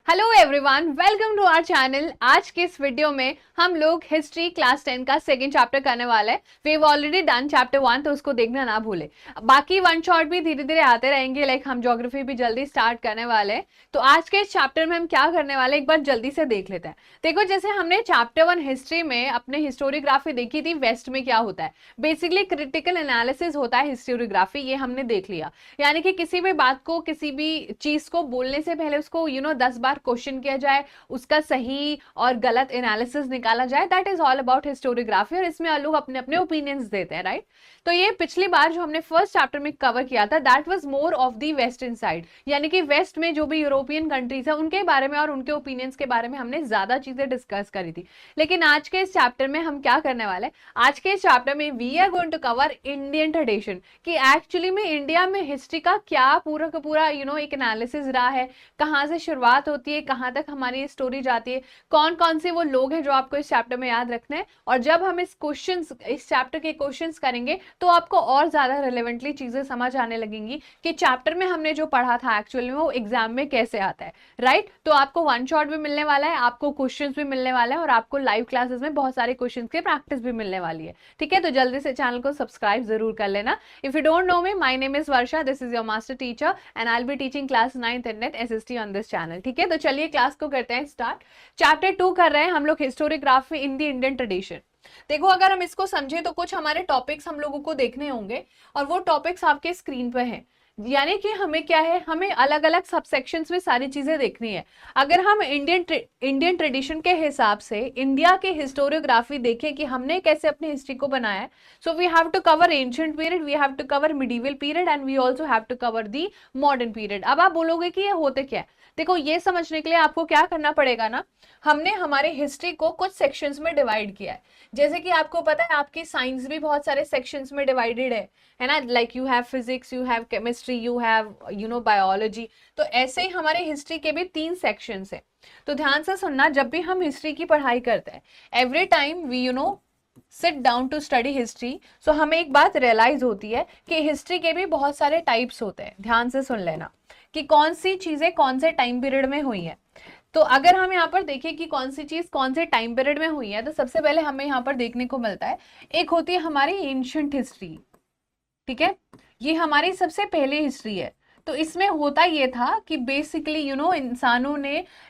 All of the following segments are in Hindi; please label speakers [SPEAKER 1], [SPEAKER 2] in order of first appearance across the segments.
[SPEAKER 1] Hello everyone, welcome to our channel. आज के इस वीडियो में हम लोग हिस्ट्री क्लास 10 का सेकंड चैप्टर करने वाले हैं। We have already done chapter 1, तो उसको देखना ना भूले। बाकी वन शॉट भी धीरे धीरे आते रहेंगे, लाइक हम ज्योग्राफी भी जल्दी स्टार्ट करने वाले हैं। तो आज के इस चैप्टर में हम क्या करने वाले हैं, एक बार जल्दी से देख लेते हैं। देखो, जैसे हमने चैप्टर 1 हिस्ट्री में अपने हिस्टोरियोग्राफी देखी थी, वेस्ट में क्या होता है, बेसिकली क्रिटिकल एनालिसिस होता है हिस्टोरियोग्राफी, ये हमने देख लिया। यानी कि किसी भी बात को, किसी भी चीज को बोलने से पहले उसको 10 बार क्वेश्चन किया जाए, उसका सही और गलत एनालिसिस निकाला जाए। That is all about historiography, और इसमें लोग अपने अपने ओपिनियंस देते हैं, राइट। तो ये पिछली बार जो हमने फर्स्ट चैप्टर में कवर किया था, that was more of the western side, यानी कि वेस्ट में जो भी यूरोपियन कंट्रीज है उनके बारे में और उनके ओपिनियंस के बारे में हमने ज्यादा चीजें डिस्कस करी थी। लेकिन आज के इस चैप्टर में हम क्या करने वाले हैं, आज के इस चैप्टर में we are going to cover Indian tradition, कि एक्चुअली में इंडिया में हिस्ट्री का क्या पूरा का पूरा एक एनालिसिस रहा है, कहाँ से शुरुआत होती है, कहाँ तक हमारी स्टोरी जाती है, कौन कौन से वो लोग हैं जो आपको इस चैप्टर में याद रखने हैं। और जब हम इस चैप्टर के क्वेश्चंस करेंगे तो आपको और ज्यादा रिलेवेंटली चीजें समझ आने लगेंगी कि चैप्टर में हमने जो पढ़ा था एक्चुअली में वो एग्जाम में कैसे आता है, राइट। तो आपको वन शॉट भी मिलने वाला है, आपको क्वेश्चंस भी मिलने वाले हैं, और आपको लाइव क्लासेस में बहुत सारे क्वेश्चंस की प्रैक्टिस भी मिलने वाली है। ठीक है, तो जल्दी से चैनल को सब्सक्राइब जरूर कर लेना। If you don't know me, my name is Varsha, this is your master teacher and I will be teaching class 9th and net SST on this channel. ठीक है, तो चलिए क्लास को करते हैं स्टार्ट। चैप्टर 2 कर रहे हैं हम लोग, historiography in the Indian tradition. देखो, अगर हम इसको समझे तो कुछ हमारे टॉपिक्स हम लोगों को देखने होंगे, और वो टॉपिक्स आपके स्क्रीन पे हैं। यानी कि हमें क्या है, हमें अलग अलग सबसेक्शंस में सारी चीजें देखनी है। अगर हम इंडियन ट्रेडिशन के हिसाब से इंडिया के हिस्टोरियोग्राफी देखें कि हमने कैसे अपनी हिस्ट्री को बनाया है, so we have to cover ancient period, we have to cover medieval period, and we also have to cover the modern period. अब आप बोलोगे कि ये होते क्या है। देखो, ये समझने के लिए आपको क्या करना पड़ेगा ना, हमने हमारे हिस्ट्री को कुछ सेक्शंस में डिवाइड किया है। जैसे कि आपको पता है, आपकी साइंस भी बहुत सारे सेक्शंस में डिवाइडेड है ना, like you have physics, you have chemistry, you have biology. तो ऐसे ही हमारे हिस्ट्री के भी 3 सेक्शंस है। तो ध्यान से सुनना, जब भी हम हिस्ट्री की पढ़ाई करते हैं, every time we sit down to study history, so हमें एक बात रियलाइज होती है कि हिस्ट्री के भी बहुत सारे टाइप्स होते हैं। ध्यान से सुन लेना कि कौन सी चीजें कौन से टाइम पीरियड में हुई है। तो अगर हम यहाँ पर देखें कि कौन सी चीज कौन से टाइम पीरियड में हुई है, तो सबसे पहले हमें यहाँ पर देखने को मिलता है, एक होती है हमारी एंशिएंट हिस्ट्री। ठीक है, ये हमारी सबसे पहले हिस्ट्री है। तो इसमें होता ये था कि बेसिकली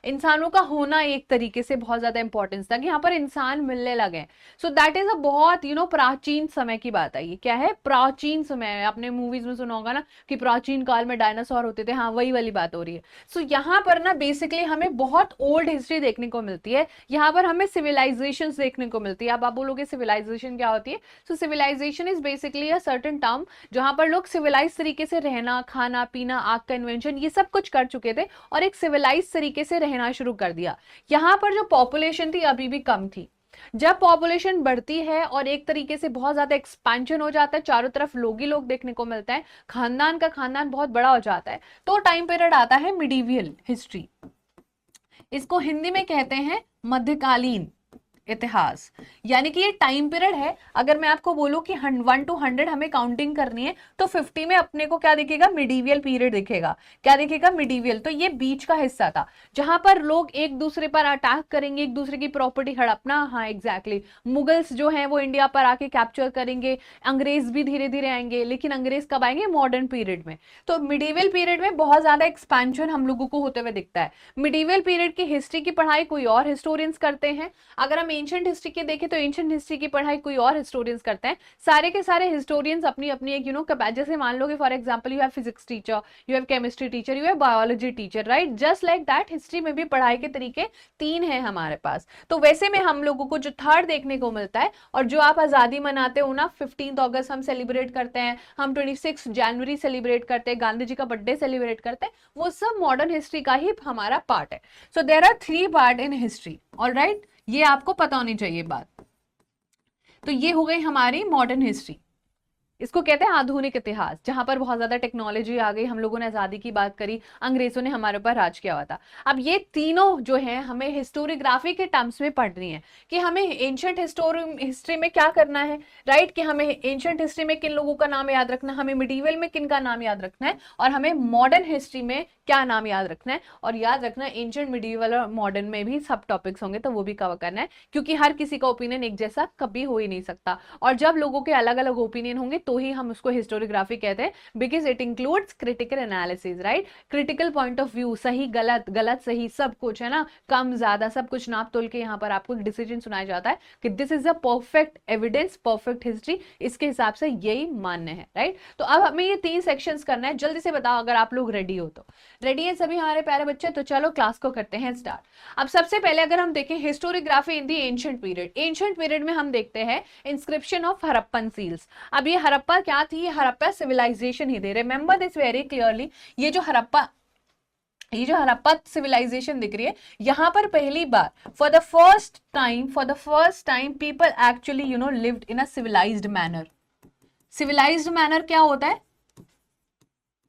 [SPEAKER 1] इंसानों का होना एक तरीके से बहुत ज्यादा इंपॉर्टेंस था, कि यहाँ पर इंसान मिलने लगे। सो दैट इज अ बहुत प्राचीन समय की बात है। ये क्या है, प्राचीन समय। आपने मूवीज में सुना होगा ना कि प्राचीन काल में डायनासोर होते थे, हाँ वही वाली बात हो रही है। सो यहाँ पर ना बेसिकली हमें बहुत ओल्ड हिस्ट्री देखने को मिलती है। यहाँ पर हमें सिविलाइजेशन देखने को मिलती है। अब आप बोलोगे सिविलाइजेशन क्या होती है। So civilisation is basically a certain term जहां पर लोग सिविलाइज तरीके से रहना, खाना पीना, आग का इन्वेंशन, ये सब कुछ कर चुके थे और एक सिविलाइज तरीके से रहना शुरू कर दिया। यहाँ पर जो पॉपुलेशन थी अभी भी कम थी। जब पॉपुलेशन बढ़ती है और एक तरीके से बहुत ज्यादा एक्सपेंशन हो जाता है, चारों तरफ लोग ही लोग देखने को मिलता है, खानदान का खानदान बहुत बड़ा हो जाता है, तो टाइम पीरियड आता है मिडिवियल हिस्ट्री। इसको हिंदी में कहते हैं मध्यकालीन इतिहास। यानी कि ये टाइम पीरियड है। अगर मैं आपको बोलूं कि 1 to 100 हमें काउंटिंग करनी है, तो 50 में अपने को क्या दिखेगा, मिडिवियल पीरियड दिखेगा। क्या दिखेगा, मिडिवियल। तो ये बीच का हिस्सा था जहां पर लोग एक दूसरे पर अटैक करेंगे, एक दूसरे की प्रॉपर्टी हड़पना, हाँ एग्जैक्टली। मुगल्स जो हैं वो इंडिया पर आके कैप्चर करेंगे, अंग्रेज भी धीरे धीरे आएंगे, लेकिन अंग्रेज कब आएंगे, मॉडर्न पीरियड में। तो मिडिवियल पीरियड में बहुत ज्यादा एक्सपेंशन हम लोगों को होते हुए दिखता है। मिडिवियल पीरियड की हिस्ट्री की पढ़ाई कोई और हिस्टोरियंस करते हैं। अगर हम एंशिएंट हिस्ट्री की देखें तो एंशिएंट हिस्ट्री की पढ़ाई कोई और हिस्टोरियंस करते हैं। सारे के सारे हिस्टोरियंस अपनी अपनी एक जैसे मान लो कि for example you have physics teacher, you have chemistry teacher, you have biology teacher, right. Just like that history में भी पढ़ाई के तरीके 3 हैं हमारे पास। तो वैसे में हम लोगों को जो थर्ड देखने को मिलता है, और जो आप आजादी मनाते हो ना, 15 अगस्त हम सेलिब्रेट करते हैं, हम 26 जनवरी सेलिब्रेट करते हैं, गांधी जी का बर्थडे सेलिब्रेट करते हैं, वो सब मॉडर्न हिस्ट्री का ही हमारा पार्ट है। So there are 3 part in history, alright. ये आपको पता होनी चाहिए बात। तो ये हो गई हमारी मॉडर्न हिस्ट्री। इसको कहते हैं आधुनिक इतिहास, जहां पर बहुत ज्यादा टेक्नोलॉजी आ गई, हम लोगों ने आजादी की बात करी, अंग्रेजों ने हमारे ऊपर राज किया हुआ था। अब ये तीनों जो है हमें हिस्टोरियोग्राफी के टर्म्स में पढ़नी है, कि हमें एंशिएंट हिस्ट्री में क्या करना है, राइट। कि हमें एंशिएंट हिस्ट्री में किन लोगों का नाम याद रखना है, हमें मिडिवल में किन का नाम याद रखना है, और हमें मॉडर्न हिस्ट्री में क्या नाम याद रखना है, और याद रखना एंशिएंट, मिडिवल और मॉडर्न में भी सब टॉपिक्स होंगे तो वो भी कवर करना है, क्योंकि हर किसी का ओपिनियन एक जैसा कभी हो ही नहीं सकता, और जब लोगों के अलग अलग ओपिनियन होंगे तो ही हम उसको हिस्टोरियोग्राफी कहते हैं, because it includes critical analysis, right, critical point of view, सही गलत, गलत सही सब कुछ, है ना, कम ज्यादा सब कुछ नाप तोल के यहाँ पर आपको डिसीजन सुनाया जाता है कि this is a perfect evidence, perfect history, इसके हिसाब से यही मान्य है, राइट। तो अब हमें ये 3 सेक्शंस करना है, जल्दी से बताओ अगर आप लोग रेडी हो तो। रेडी है सभी हमारे प्यारे बच्चे? तो चलो क्लास को करते हैं स्टार्ट। अब सबसे पहले अगर हम देखें historiography in the ancient period, ancient period में हम देखते हैं इंस्क्रिप्शन ऑफ हड़प्पन सील्स। अब ये हड़प्पा क्या थी? ये हड़प्पा सिविलाइजेशन ही थी, रिमेंबर दिस वेरी क्लियरली। ये जो हड़प्पा सिविलाइजेशन दिख रही है, यहां पर पहली बार for the first time people actually lived in a civilised manner. Civilised manner क्या होता है?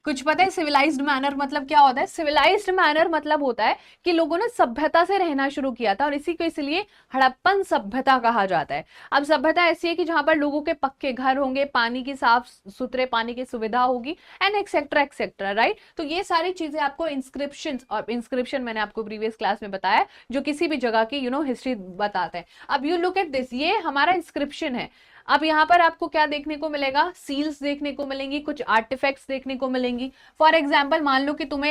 [SPEAKER 1] कुछ पता है सिविलाइज्ड मैनर मतलब क्या होता है? सिविलाइज्ड मैनर मतलब होता है कि लोगों ने सभ्यता से रहना शुरू किया था, और इसी को इसलिए हड़प्पन सभ्यता कहा जाता है। अब सभ्यता ऐसी है कि जहां पर लोगों के पक्के घर होंगे, पानी की साफ सुथरे पानी की सुविधा होगी, एंड एक्सेट्रा, राइट। तो ये सारी चीजें आपको इंस्क्रिप्शन, और इंस्क्रिप्शन मैंने आपको प्रीवियस क्लास में बताया, जो किसी भी जगह की हिस्ट्री बताते हैं। अब यू लुक एट दिस, ये हमारा इंस्क्रिप्शन है। अब यहाँ पर आपको क्या देखने को मिलेगा? सील्स देखने को मिलेंगी, कुछ आर्टिफैक्ट्स देखने को मिलेंगी। फॉर एग्जाम्पल मान लो कि तुम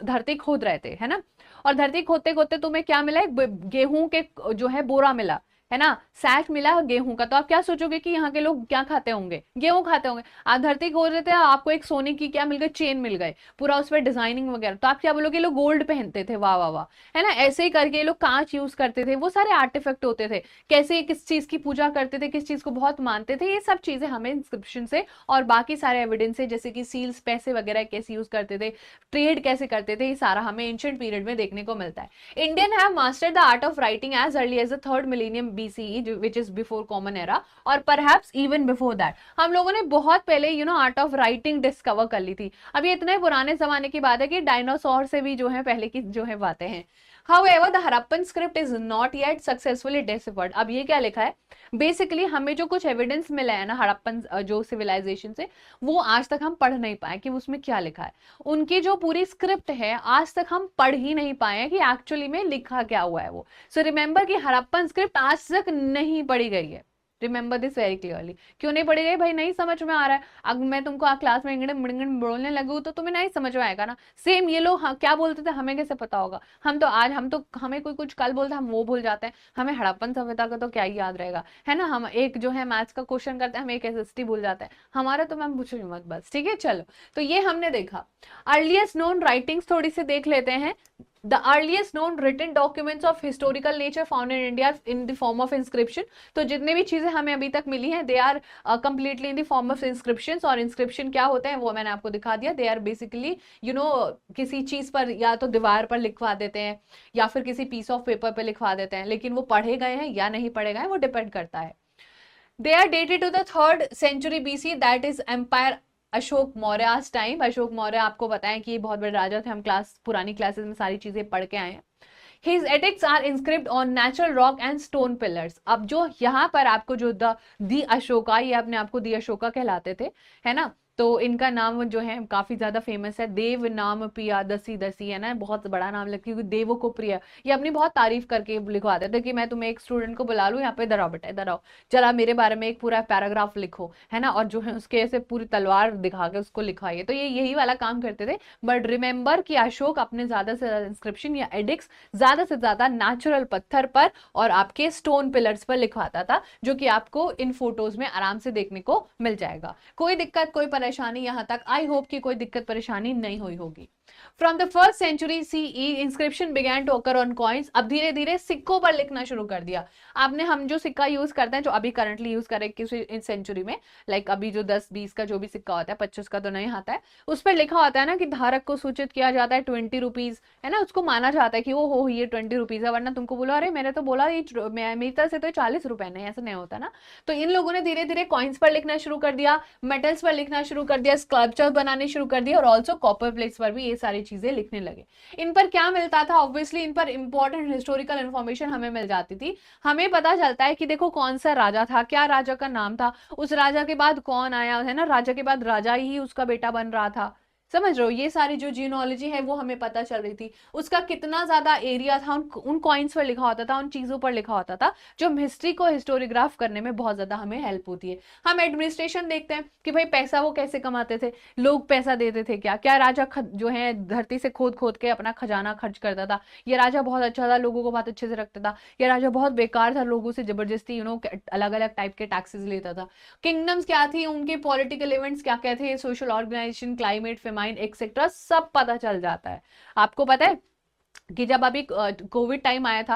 [SPEAKER 1] धरती खोद रहे थे, है ना, और धरती खोदते खोदते तुम्हें क्या मिला? गेहूं के जो है बोरा मिला, है ना, सैक मिला गेहूं का। तो आप क्या सोचोगे कि यहाँ के लोग क्या खाते होंगे? गेहूं खाते होंगे। आप धरती खोद रहे थे, आपको एक सोने की क्या मिल गई? चेन मिल गए, पूरा उस पर डिजाइनिंग वगैरह, तो आप क्या बोलोगे? लोग गोल्ड पहनते थे, वाह वाह वाह, है ना। ऐसे ही करके लोग कांच यूज करते थे, वो सारे आर्टिफैक्ट होते थे। कैसे किस चीज की पूजा करते थे, किस चीज को बहुत मानते थे, ये सब चीजें हमें इंस्क्रिप्शन से और बाकी सारे एविडेंस से, जैसे कि सील्स, पैसे वगैरह कैसे यूज करते थे, ट्रेड कैसे करते थे, ये सारा हमें एंशिएंट पीरियड में देखने को मिलता है। Indian have mastered the art of writing as early as the 3rd millennium BCE, which is before common era, और परहैप्स इवन बिफोर दैट। हम लोगों ने बहुत पहले आर्ट ऑफ राइटिंग डिस्कवर कर ली थी। अब ये इतने पुराने जमाने की बात है कि डायनासोर से भी जो है पहले की जो है बातें हैं। However, the Harappan script is not yet successfully deciphered. अब ये क्या लिखा है? बेसिकली हमें जो कुछ एविडेंस मिला है ना हड़प्पन जो सिविलाइजेशन से, वो आज तक हम पढ़ नहीं पाए कि उसमें क्या लिखा है। उनकी जो पूरी स्क्रिप्ट है आज तक हम पढ़ ही नहीं पाए हैं कि एक्चुअली में लिखा क्या हुआ है वो। सो रिमेंबर कि हड़प्पन स्क्रिप्ट आज तक नहीं पढ़ी गई है। Remember this very clearly. क्यों नहीं पढ़ी गई भाई? नहीं समझ में आ रहा है। अगर मैं तुमको क्लास में इंग्लिश बोलने लगूँ तो तुम्हें नहीं समझ में आएगा ना। सेम ये लोग क्या बोलते थे, हमें कैसे पता होगा? हमें कोई कुछ कल बोलता है, हम वो भूल जाते हैं। हमें हड़प्पन सभ्यता का तो क्या ही याद रहेगा, है ना। हम एक जो है मैथ्स का क्वेश्चन करते हैं, हम एक एसएसटी भूल जाते हैं। हमारा तो मैम पूछो मत बस, ठीक है। चलो, तो ये हमने देखा। अर्लीस्ट नोन राइटिंग्स थोड़ी सी देख लेते हैं। The earliest known written documents of historical nature found in India in the form of inscription. तो जितने भी चीजें हमें अभी तक मिली हैं, they are completely in the form of inscriptions. और inscription क्या होते हैं वो मैंने आपको दिखा दिया। They are basically किसी चीज पर या तो दीवार पर लिखवा देते हैं या फिर किसी पीस ऑफ पेपर पे लिखवा देते हैं, लेकिन वो पढ़े गए हैं या नहीं पढ़े गए वो डिपेंड करता है। They are dated to the 3rd century BC, that is Empire Ashok Maurya time. Ashok Maurya आपको बताएं कि ये बहुत बड़े राजा थे, हम पुरानी क्लासेस में सारी चीजें पढ़ के आए हैं। His edicts are inscribed on natural rock and stone pillars. अब जो यहाँ पर आपको जो दी अशोका, ये अपने आपको दी अशोका कहलाते थे, है ना। तो इनका नाम जो है काफी ज्यादा फेमस है, देव नाम पिया दसी दसी, है ना, बहुत बड़ा नाम लगता है क्योंकि देवों को प्रिय। ये अपनी बहुत तारीफ करके लिखवाते थे कि मैं तुम्हें एक स्टूडेंट को बुला लूं, यहाँ पे इधर आओ बेटा, इधर आओ, चला मेरे बारे में एक पूरा पैराग्राफ लिखो, है ना, और जो है उसके ऐसे पूरी तलवार दिखा के उसको लिखवाइए। तो ये यही वाला काम करते थे। बट रिमेंबर कि अशोक अपने ज्यादा से ज्यादा इंस्क्रिप्शन या एडिक्स ज्यादा से ज्यादा नेचुरल पत्थर पर और आपके स्टोन पिलर्स पर लिखवाता था, जो कि आपको इन फोटोज में आराम से देखने को मिल जाएगा। कोई दिक्कत कोई परेशानी यहां तक? आई होप कि कोई दिक्कत परेशानी नहीं हुई होगी। From the 1st century CE, inscription began to occur on coins. अब धीरे धीरे सिक्कों पर लिखना शुरू कर दिया। आपने हम जो सिक्का यूज करते हैं, जो अभी करंटली यूज करें किसी सेंचुरी में, लाइक अभी जो 10-20 का जो भी सिक्का होता है, 25 का तो नहीं आता है, उस पर लिखा होता है ना कि धारक को सूचित किया जाता है 20 रुपीज, है ना, उसको माना जाता है कि वो हो ये 20 रुपीज है। वरना तुमको बोला अरे मैंने तो बोला ये मेरी तरफ से तो 40 रुपए, नहीं, ऐसा नहीं होता ना। तो इन लोगों ने धीरे धीरे कॉइन्स पर लिखना शुरू कर दिया, मेटल्स पर लिखना शुरू कर दिया, स्कल्पचर बनाने शुरू कर दिया, और ऑल्सो कॉपर प्लेट्स पर भी ये सारी चीजें लिखने लगे। इन पर क्या मिलता था? ऑब्वियसली इन पर इंपॉर्टेंट हिस्टोरिकल इंफॉर्मेशन हमें मिल जाती थी। हमें पता चलता है कि देखो कौन सा राजा था, क्या राजा का नाम था, उस राजा के बाद कौन आया, है ना, राजा के बाद राजा ही उसका बेटा बन रहा था, समझ रहे हो, ये सारी जो जियोलॉजी है वो हमें पता चल रही थी, उसका कितना ज्यादा एरिया था, उन कॉइन्स पर लिखा होता था, उन चीजों पर लिखा होता था, जो हिस्ट्री को हिस्टोरियोग्राफ करने में बहुत ज्यादा हमें हेल्प होती है। हम एडमिनिस्ट्रेशन देखते हैं कि भाई पैसा वो कैसे कमाते थे, लोग पैसा देते थे क्या, क्या राजा जो है धरती से खोद खोद के अपना खजाना खर्च करता था, ये राजा बहुत अच्छा था, लोगों को बहुत अच्छे से रखता था, ये राजा बहुत बेकार था, लोगों से जबरदस्ती अलग अलग टाइप के टैक्सेस लेता था। किंगडम्स क्या थी, उनके पॉलिटिकल इवेंट्स क्या क्या थे, social organisation, climate, famine etcetera, सब पता चल जाता है। आपको पता है कि जब अभी कोविड टाइम आया था,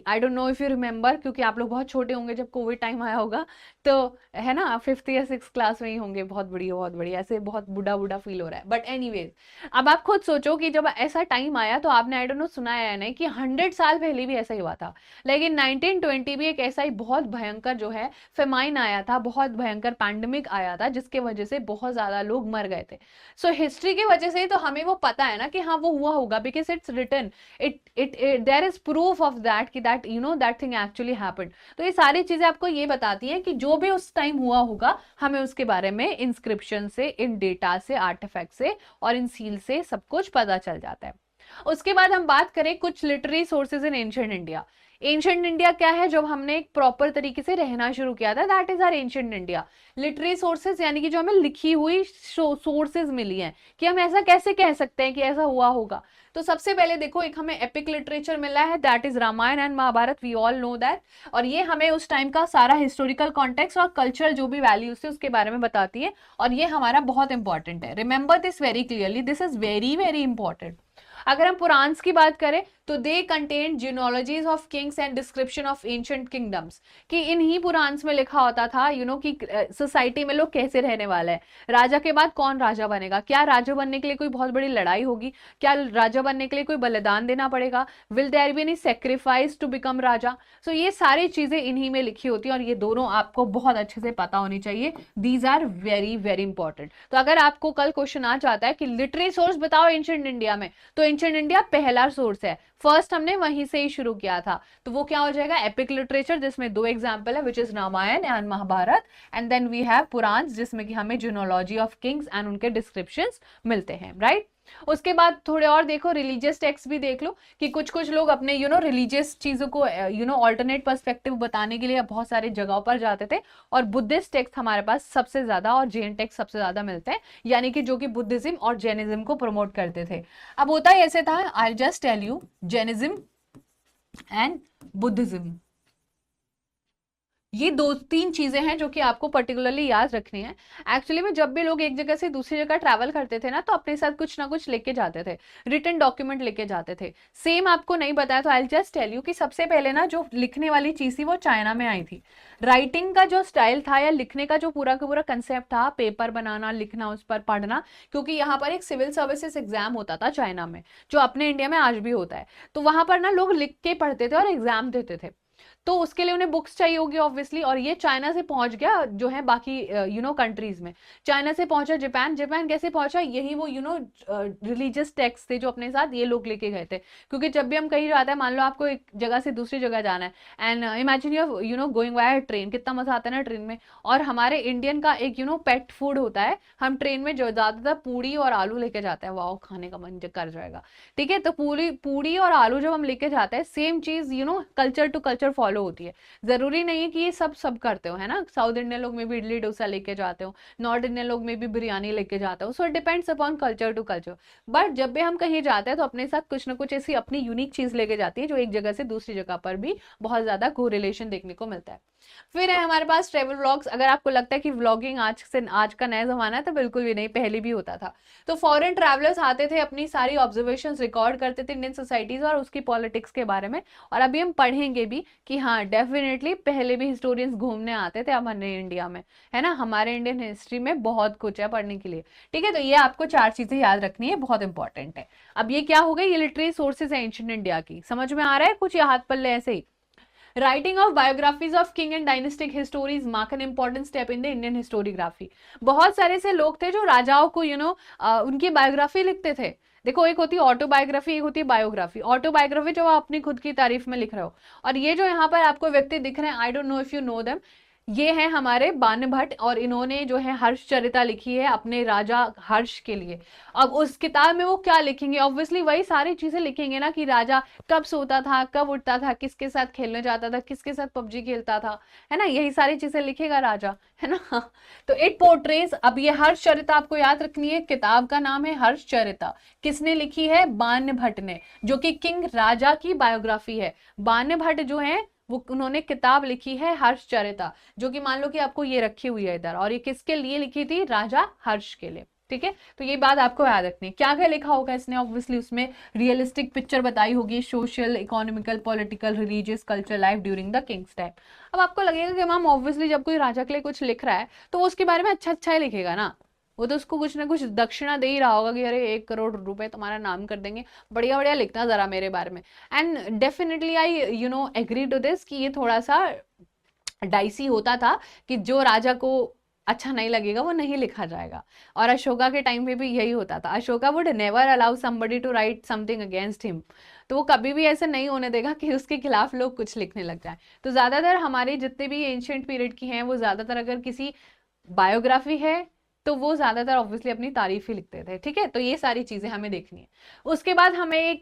[SPEAKER 1] I don't know if you remember, क्योंकि आप लोग बहुत छोटे होंगे जब कोविड टाइम आया होगा, तो है ना, 5th या 6th क्लास में ही होंगे, बहुत बढ़िया, ऐसे बहुत बुढ़ा बुढ़ा फील हो रहा है, बट एनीवेज, अब आप खुद सोचो कि जब ऐसा टाइम आया, तो आपने आई डोंट नो सुना है या नहीं कि 100 साल पहले भी ऐसा ही हुआ था, लेकिन 1920 भी एक ऐसा ही बहुत भयंकर जो है फेमाइन आया था, बहुत भयंकर पैंडमिक आया था, जिसके वजह से बहुत ज्यादा लोग मर गए थे। सो हिस्ट्री की वजह से ही तो हमें वो पता है ना कि हाँ वो हुआ होगा, because it's written, it there is proof of that कि that you know that thing actually happened। तो ये सारी चीजें आपको ये बताती हैं कि जो भी उस टाइम हुआ होगा, हमें उसके बारे में इंस्क्रिप्शन से, इन डेटा से, आर्टिफैक्ट से और इन सील से सब कुछ पता चल जाता है। उसके बाद हम बात करें कुछ लिटरेरी सोर्सेज इन एंशिएंट इंडिया। एंशिएंट इंडिया क्या है, जब हमने एक प्रॉपर तरीके से रहना शुरू किया था, that is our ancient India. Literary sources यानी कि जो हमें लिखी हुई सोर्सेज मिली हैं, कि हम ऐसा कैसे कह सकते हैं कि ऐसा हुआ होगा। तो सबसे पहले देखो, एक हमें एपिक लिटरेचर मिला है, that is Ramayana and Mahabharata, we all know that, और ये हमें उस टाइम का सारा हिस्टोरिकल कॉन्टेक्स्ट और कल्चरल जो भी वैल्यूज थे उसके बारे में बताती है, और ये हमारा बहुत इंपॉर्टेंट है। Remember this very clearly, this is very very important. अगर हम पुराण्स की बात करें, तो they contain genealogies of kings and description of ancient kingdoms, कि इन्हीं पुराण्स में लिखा होता था कि सोसाइटी में लोग कैसे रहने वाले हैं, राजा के बाद कौन राजा बनेगा, क्या राजा बनने के लिए कोई बहुत बड़ी लड़ाई होगी, क्या राजा बनने के लिए कोई बलिदान देना पड़ेगा, will there be any sacrifice to become raja. So ये सारी चीजें इन्हीं में लिखी होती है, और ये दोनों आपको बहुत अच्छे से पता होनी चाहिए, these are very very important. तो अगर आपको कल क्वेश्चन आ जाता है कि लिटरेरी सोर्स बताओ एंशिएंट इंडिया में, तो एंशिएंट इंडिया पहला सोर्स है, फर्स्ट हमने वहीं से ही शुरू किया था, तो वो क्या हो जाएगा, एपिक लिटरेचर, जिसमें 2 एग्जाम्पल है, which is Ramayana and Mahabharata, and then we have Purana, जिसमें कि हमें जियोलॉजी ऑफ किंग्स एंड उनके डिस्क्रिप्शंस मिलते हैं, राइट। उसके बाद थोड़े और देखो, रिलीजियस टेक्स्ट भी देख लो, कि कुछ कुछ लोग अपने रिलीजियस चीजों को ऑल्टरनेट पर्सपेक्टिव बताने के लिए बहुत सारे जगहों पर जाते थे, और बुद्धिस्ट टेक्स्ट हमारे पास सबसे ज्यादा और जैन टेक्स्ट सबसे ज्यादा मिलते हैं, यानी कि जो कि बुद्धिज्म और जैनिज्म को प्रमोट करते थे। अब होता ही ऐसे था, I just tell you, Jainism and Buddhism, ये 2-3 चीजें हैं जो कि आपको पर्टिकुलरली याद रखनी है। एक्चुअली में जब भी लोग एक जगह से दूसरी जगह ट्रैवल करते थे ना, तो अपने साथ कुछ ना कुछ लेके जाते थे, रिटन डॉक्यूमेंट लेके जाते थे। सेम आपको नहीं बताया तो आई जस्ट टेल यू कि सबसे पहले ना जो लिखने वाली चीज थी वो चाइना में आई थी। राइटिंग का जो स्टाइल था या लिखने का जो पूरा का पूरा कंसेप्ट था, पेपर बनाना, लिखना, उस पर पढ़ना, क्योंकि यहाँ पर एक सिविल सर्विसेज एग्जाम होता था चाइना में, जो अपने इंडिया में आज भी होता है, तो वहां पर ना लोग लिख के पढ़ते थे और एग्जाम देते थे, तो उसके लिए उन्हें बुक्स चाहिए होगी ऑब्वियसली, और ये चाइना से पहुंच गया जो है बाकी कंट्रीज में। चाइना से पहुंचा जापान, जापान कैसे पहुंचा, यही वो रिलीजियस टेक्स्ट थे जो अपने साथ ये लोग लेके गए थे, क्योंकि जब भी हम कहीं जाते हैं, मान लो आपको एक जगह से दूसरी जगह जाना है, and imagine going via train, कितना मजा आता है ना ट्रेन में, और हमारे इंडियन का एक पेट फूड होता है, हम ट्रेन में जो ज्यादातर पूड़ी और आलू लेके जाते हैं, वाह खाने का मन कर जाएगा, ठीक है। तो पूड़ी और आलू जब हम लेके जाते हैं, सेम चीज कल्चर टू कल्चर फॉलो होती है। जरूरी नहीं है कि ये सब करते हो, है ना, साउथ इंडियन लोग में भी इडली डोसा लेके जाते हो, नॉर्थ इंडियन लोग में भी बिरयानी लेके जाते हो, so it depends upon culture to culture. But जब भी हम कहीं जाते हैं तो अपने साथ कुछ ना कुछ ऐसी अपनी यूनिक चीज लेके जाती है, जो एक जगह से दूसरी जगह पर भी बहुत ज्यादा कोरिलेशन देखने को मिलता है। फिर है हमारे पास ट्रेवल व्लॉग्स। अगर आपको लगता है कि व्लॉगिंग आज का नया जमाना है, तो बिल्कुल भी नहीं, पहले भी होता था। तो फॉरेन ट्रैवलर्स आते थे, अपनी सारी ऑब्जर्वेशंस रिकॉर्ड करते थे इंडियन सोसाइटीज और उसकी पॉलिटिक्स के बारे में, और अभी हम पढ़ेंगे भी कि हाँ डेफिनेटली पहले भी हिस्टोरियंस घूमने आते थे हमारे इंडिया में, है ना, हमारे इंडियन हिस्ट्री में बहुत कुछ है पढ़ने के लिए, ठीक है। तो ये आपको 4 चीजें याद रखनी है, बहुत इंपॉर्टेंट है। अब ये क्या हो गई, ये लिटरेरी सोर्सेज है एंशिएंट इंडिया की, समझ में आ रहा है कुछ, या हाथ पल्ले ऐसे ही। Writing of biographies of king and dynastic histories mark an important step in the Indian historiography. बहुत सारे ऐसे लोग थे जो राजाओं को उनकी बायोग्राफी लिखते थे। देखो, एक होती है ऑटोबायोग्राफी, एक होती है बायोग्राफी। ऑटोबायोग्राफी जो आप अपनी खुद की तारीफ में लिख रहे हो, और ये जो यहाँ पर आपको व्यक्ति दिख रहे हैं, I don't know if you know them, ये है हमारे बाण भट्ट और इन्होंने जो है हर्षचरिता लिखी है अपने राजा हर्ष के लिए। अब उस किताब में वो क्या लिखेंगे, ऑब्वियसली वही सारी चीजें लिखेंगे ना कि राजा कब सोता था, कब उठता था, किसके साथ खेलने जाता था, किसके साथ पबजी खेलता था, है ना, यही सारी चीजें लिखेगा राजा, है ना। तो इट पोर्ट्रेज, अब ये हर्षचरिता आपको याद रखनी है, किताब का नाम है हर्षचरिता। किसने लिखी है, बाण भट्ट ने, जो कि किंग राजा की बायोग्राफी है। बाण भट्ट जो है वो उन्होंने किताब लिखी है हर्षचरिता, जो कि मान लो कि आपको ये रखी हुई है इधर, और ये किसके लिए लिखी थी, राजा हर्ष के लिए, ठीक है। तो ये बात आपको याद रखनी है। क्या क्या लिखा होगा इसने, ऑब्वियसली उसमें रियलिस्टिक पिक्चर बताई होगी, social, economical, political, religious, culture life during the Kings time. अब आपको लगेगा कि मैम ऑब्वियसली जब कोई राजा के लिए कुछ लिख रहा है तो वो उसके बारे में अच्छा अच्छा ही लिखेगा ना, वो तो उसको कुछ ना कुछ दक्षिणा दे ही रहा होगा कि अरे 1 करोड़ रुपए तुम्हारा नाम कर देंगे, बढ़िया बढ़िया लिखना जरा मेरे बारे में। And definitely I agree to this कि ये थोड़ा सा डाइसी होता था कि जो राजा को अच्छा नहीं लगेगा वो नहीं लिखा जाएगा। और अशोका के टाइम पे भी यही होता था, Ashoka would never allow somebody to write something against him. तो वो कभी भी ऐसा नहीं होने देगा कि उसके खिलाफ लोग कुछ लिखने लग जाए। तो ज्यादातर हमारे जितने भी एंशियंट पीरियड की हैं वो ज्यादातर अगर किसी बायोग्राफी है तो वो ज्यादातर ऑब्वियसली अपनी तारीफ ही लिखते थे, ठीक है। तो ये सारी चीजें हमें देखनी है। उसके बाद हमें एक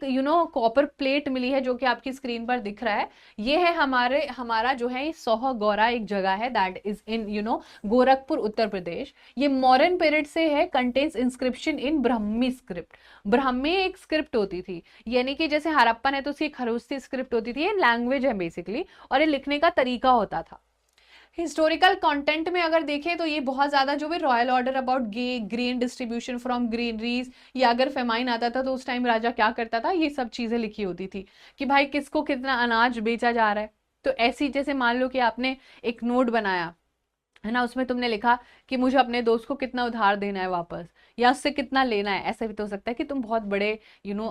[SPEAKER 1] कॉपर प्लेट मिली है जो कि आपकी स्क्रीन पर दिख रहा है। ये है हमारा जो है सोहगौरा एक जगह है, that is in Gorakhpur Uttar Pradesh. ये मॉडर्न पीरियड से है, कंटेन्स इंस्क्रिप्शन इन ब्राह्मी स्क्रिप्ट। ब्राह्मी एक स्क्रिप्ट होती थी, यानी कि जैसे हड़प्पन है तो उसकी खरूस्ती स्क्रिप्ट होती थी, ये लैंग्वेज है बेसिकली, और ये लिखने का तरीका होता था। हिस्टोरिकल कंटेंट में अगर देखें तो ये बहुत ज्यादा जो भी royal order about grain distribution from granaries, या अगर फेमाइन आता था तो उस टाइम राजा क्या करता था, ये सब चीजें लिखी होती थी कि भाई किसको कितना अनाज बेचा जा रहा है। तो ऐसी जैसे मान लो कि आपने एक नोट बनाया है ना, उसमें तुमने लिखा कि मुझे अपने दोस्त को कितना उधार देना है वापस, या उससे कितना लेना है। ऐसा भी तो हो सकता है कि तुम बहुत बड़े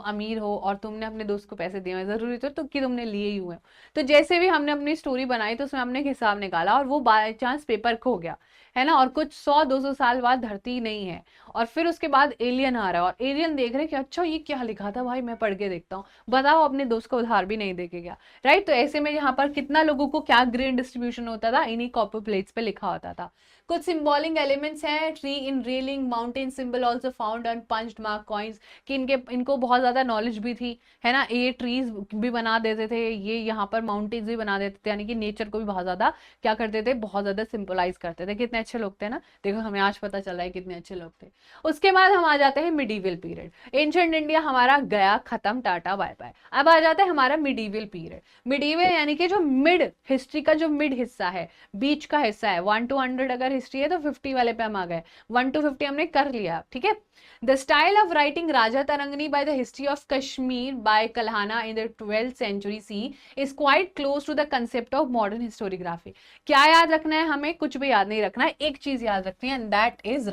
[SPEAKER 1] अमीर हो और तुमने अपने दोस्त को पैसे दिए हैं, जरूरी तो कि तुमने लिए ही हुए हो। तो जैसे भी हमने अपनी स्टोरी बनाई तो उसमें हमने एक हिसाब निकाला और वो बाय चांस पेपर खो गया, है ना, और कुछ 100-200 साल बाद धरती नहीं है, और फिर उसके बाद एलियन आ रहा है और एलियन देख रहे कि अच्छा ये क्या लिखा था भाई, मैं पढ़ के देखता हूँ, बताओ अपने दोस्त को उधार भी नहीं देके गया, राइट। तो ऐसे में यहाँ पर कितना लोगों को क्या ग्रेन डिस्ट्रीब्यूशन होता था, इन्हीं कॉपर प्लेट्स पे लिखा होता था। कुछ सिंबॉलिक एलिमेंट्स हैं, tree in railing, mountain symbol also found on punched mark coins, कि इनको बहुत ज्यादा नॉलेज भी थी, है ना, ये ट्रीज भी बना देते थे, ये यहाँ पर माउंटेन्स भी बना देते थे, यानी कि नेचर को भी बहुत ज्यादा क्या करते थे, बहुत ज्यादा सिंपलाइज करते थे। कितने अच्छे लोग थे ना, देखो हमें आज पता चल रहा है कितने अच्छे लोग थे। उसके बाद हम आ जाते हैं मिडीवल पीरियड। एंशिएंट इंडिया हमारा गया, खत्म, टाटा बाय बाय। अब आ जाता है हमारा मिडीवल पीरियड। मिडीवल यानी कि जो मिड हिस्ट्री का जो मिड हिस्सा है, बीच का हिस्सा है, 1 to 100 अगर हिस्ट्री है तो 50 वाले पे हम आ गए, 1 to 50 हमने कर लिया, ठीक है। The style of writing Raja Tarangini by the history of Kashmir by Kalhana in the 12th century C is quite close to the concept of modern historiography. क्या याद रखना है हमें, कुछ भी याद नहीं रखना है, एक चीज याद रखनी है, एंड दैट इज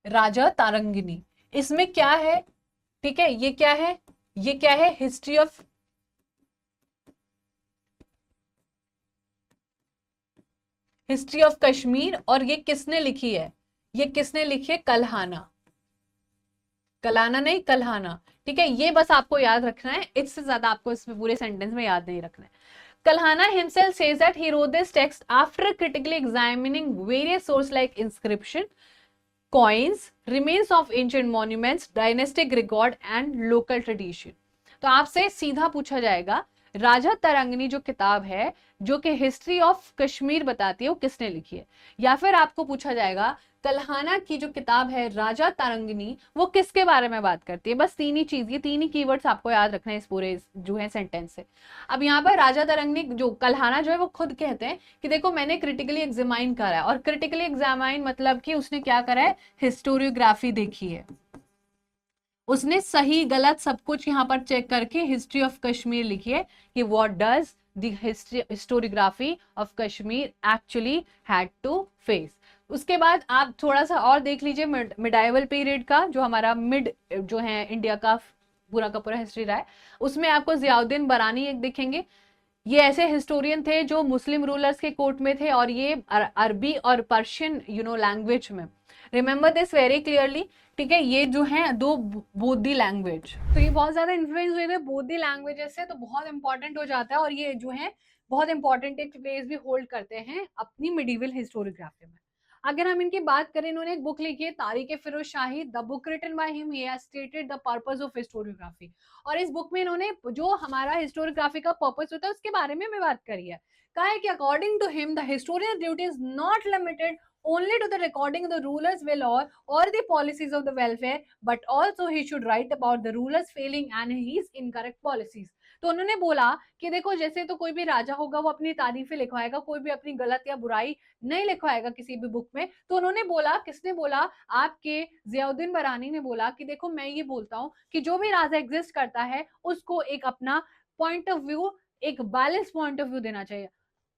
[SPEAKER 1] राजा तारंगिनी। इसमें क्या है, ठीक है, ये क्या है, ये क्या है, हिस्ट्री ऑफ कश्मीर, और ये किसने लिखी है, ये किसने लिखी है, कल्हाना, कलाना नहीं कल्हाना, ठीक है। ये बस आपको याद रखना है, इससे ज्यादा आपको इसमें पूरे सेंटेंस में याद नहीं रखना है। Kalhana himself says that he wrote this text after critically examining various sources like inscription, coins, remains of ancient monuments, dynastic record and local tradition। तो आपसे सीधा पूछा जाएगा राजा तरंगनी जो किताब है जो कि हिस्ट्री ऑफ कश्मीर बताती है वो किसने लिखी है, या फिर आपको पूछा जाएगा कल्हाना की जो किताब है राजा तरंगिनी वो किसके बारे में बात करती है। बस तीन ही चीज, ये तीन ही कीवर्ड्स आपको याद रखना है इस पूरे जो है सेंटेंस से। अब यहाँ पर राजा तरंगिनी जो कल्हाना जो है वो खुद कहते हैं कि देखो मैंने क्रिटिकली एग्जामाइन करा है, और क्रिटिकली एग्जामाइन मतलब कि उसने क्या करा है, हिस्टोरियोग्राफी देखी है, उसने सही गलत सब कुछ यहाँ पर चेक करके हिस्ट्री ऑफ कश्मीर लिखी है कि what does the historiography of Kashmir actually had to face. उसके बाद आप थोड़ा सा और देख लीजिए मिडाइवल पीरियड का, जो हमारा मिड जो है इंडिया का पूरा का पूरा हिस्ट्री रहा है, उसमें आपको जियाउद्दीन बरानी एक दिखेंगे। ये ऐसे हिस्टोरियन थे जो मुस्लिम रूलर्स के कोर्ट में थे, और ये अरबी और पर्शियन लैंग्वेज में रिमेंबर दिस वेरी क्लियरली, ठीक है। ये जो है दो बोधी लैंग्वेज, तो ये बहुत ज्यादा इन्फ्लुएंस हुए थे बोधी लैंग्वेजेस से, तो बहुत इंपॉर्टेंट हो जाता है और ये जो है बहुत इंपॉर्टेंट एक प्लेस भी होल्ड करते हैं अपनी मिडिवल हिस्टोरियोग्राफी में। अगर हम इनकी बात करें, इन्होंने एक बुक लिखी है Tarikh Firoz Shahi, the book written by him, he has stated the purpose of historiography. और इस बुक में इन्होंने जो हमारा हिस्टोरियोग्राफी का पर्पस होता है उसके बारे में बात करी है। कहा है कि according to him the historian duty is not limited only to the recording of the ruler's will or the policies of the welfare, but also he should write about the ruler's failing and his incorrect policies। तो उन्होंने बोला कि देखो, जैसे तो कोई भी राजा होगा वो अपनी तारीफें लिखवाएगा, कोई भी अपनी गलत या बुराई नहीं लिखवाएगा किसी भी बुक में। तो उन्होंने बोला, किसने बोला, आपके जियाउद्दीन बरानी ने बोला कि देखो मैं ये बोलता हूँ कि जो भी राजा एग्जिस्ट करता है उसको एक अपना पॉइंट ऑफ व्यू, एक बैलेंस पॉइंट ऑफ व्यू देना चाहिए।